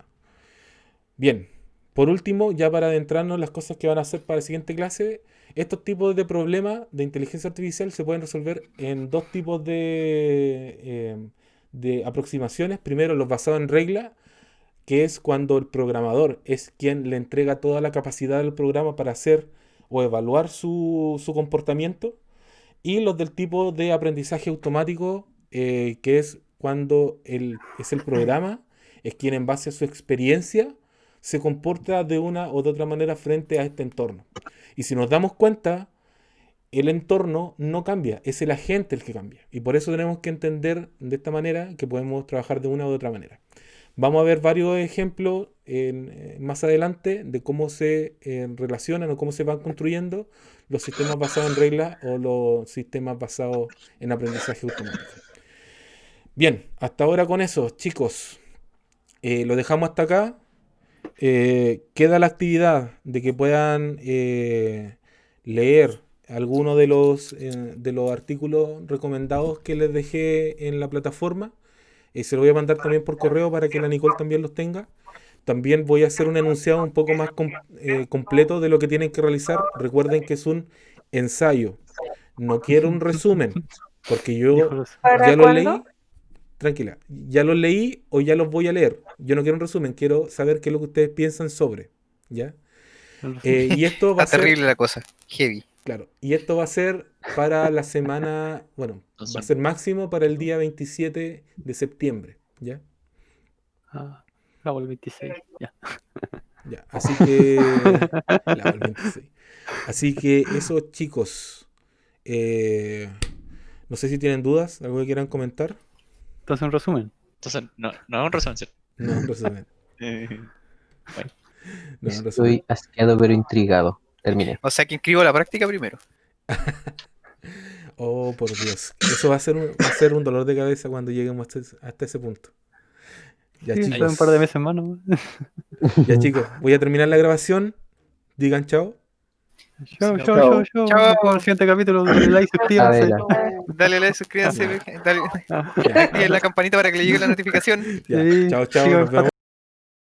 Speaker 1: Bien, por último, ya para adentrarnos en las cosas que van a hacer para la siguiente clase, estos tipos de problemas de inteligencia artificial se pueden resolver en dos tipos de aproximaciones. Primero, los basados en reglas, que es cuando el programador es quien le entrega toda la capacidad al programa para hacer o evaluar su comportamiento. Y los del tipo de aprendizaje automático, que es cuando es el programa, es quien en base a su experiencia se comporta de una o de otra manera frente a este entorno. Y si nos damos cuenta, el entorno no cambia, es el agente el que cambia. Y por eso tenemos que entender de esta manera que podemos trabajar de una u otra manera. Vamos a ver varios ejemplos más adelante de cómo se relacionan o cómo se van construyendo los sistemas basados en reglas o los sistemas basados en aprendizaje automático. Bien, hasta ahora con eso, chicos, lo dejamos hasta acá. Queda la actividad de que puedan leer alguno de los artículos recomendados que les dejé en la plataforma. Se lo voy a mandar también por correo para que la Nicole también los tenga. También voy a hacer un enunciado un poco más completo de lo que tienen que realizar. Recuerden que es un ensayo. No quiero un resumen, porque yo
Speaker 3: Híjoles.
Speaker 5: ¿Para
Speaker 1: ya los
Speaker 5: cuándo?
Speaker 1: leí. Tranquila, ya los leí o ya los voy a leer. Yo no quiero un resumen, quiero saber qué es lo que ustedes piensan sobre. ¿Ya? Y esto va a
Speaker 2: Está
Speaker 1: ser,
Speaker 2: terrible la cosa. Heavy.
Speaker 1: claro, y esto va a ser para la semana, bueno, va a ser máximo para el día 27 de septiembre. ¿Ya?
Speaker 3: Hago el 26. Ya.
Speaker 1: Ya, así que. Claro, el 26. Así que eso, chicos. No sé si tienen dudas, algo que quieran comentar.
Speaker 3: Entonces, un resumen.
Speaker 7: Entonces, no es un resumen, ¿cierto?
Speaker 1: No, un resumen.
Speaker 7: Bueno,
Speaker 1: No, un resumen.
Speaker 6: Estoy asqueado pero intrigado. Terminé.
Speaker 2: O sea que inscribo la práctica primero.
Speaker 1: Oh, por Dios. Eso va a ser un dolor de cabeza cuando lleguemos hasta ese punto. Ya,
Speaker 3: Sí,
Speaker 1: chicos.
Speaker 3: fue un par de meses más, ¿no?
Speaker 1: Ya, chicos. Voy a terminar la grabación. Digan chao.
Speaker 3: Chao,
Speaker 7: Sí,
Speaker 3: chao,
Speaker 2: chao.
Speaker 3: chao, chao. Nos vemos en el siguiente capítulo. Dale like, suscríbanse.
Speaker 6: Adela.
Speaker 2: Dale like, suscríbanse, dale,
Speaker 3: Ah,
Speaker 1: Ya,
Speaker 2: activen la campanita para que le llegue la notificación.
Speaker 1: ya.
Speaker 3: sí,
Speaker 1: Chao, chao.
Speaker 3: síganme
Speaker 1: Nos vemos.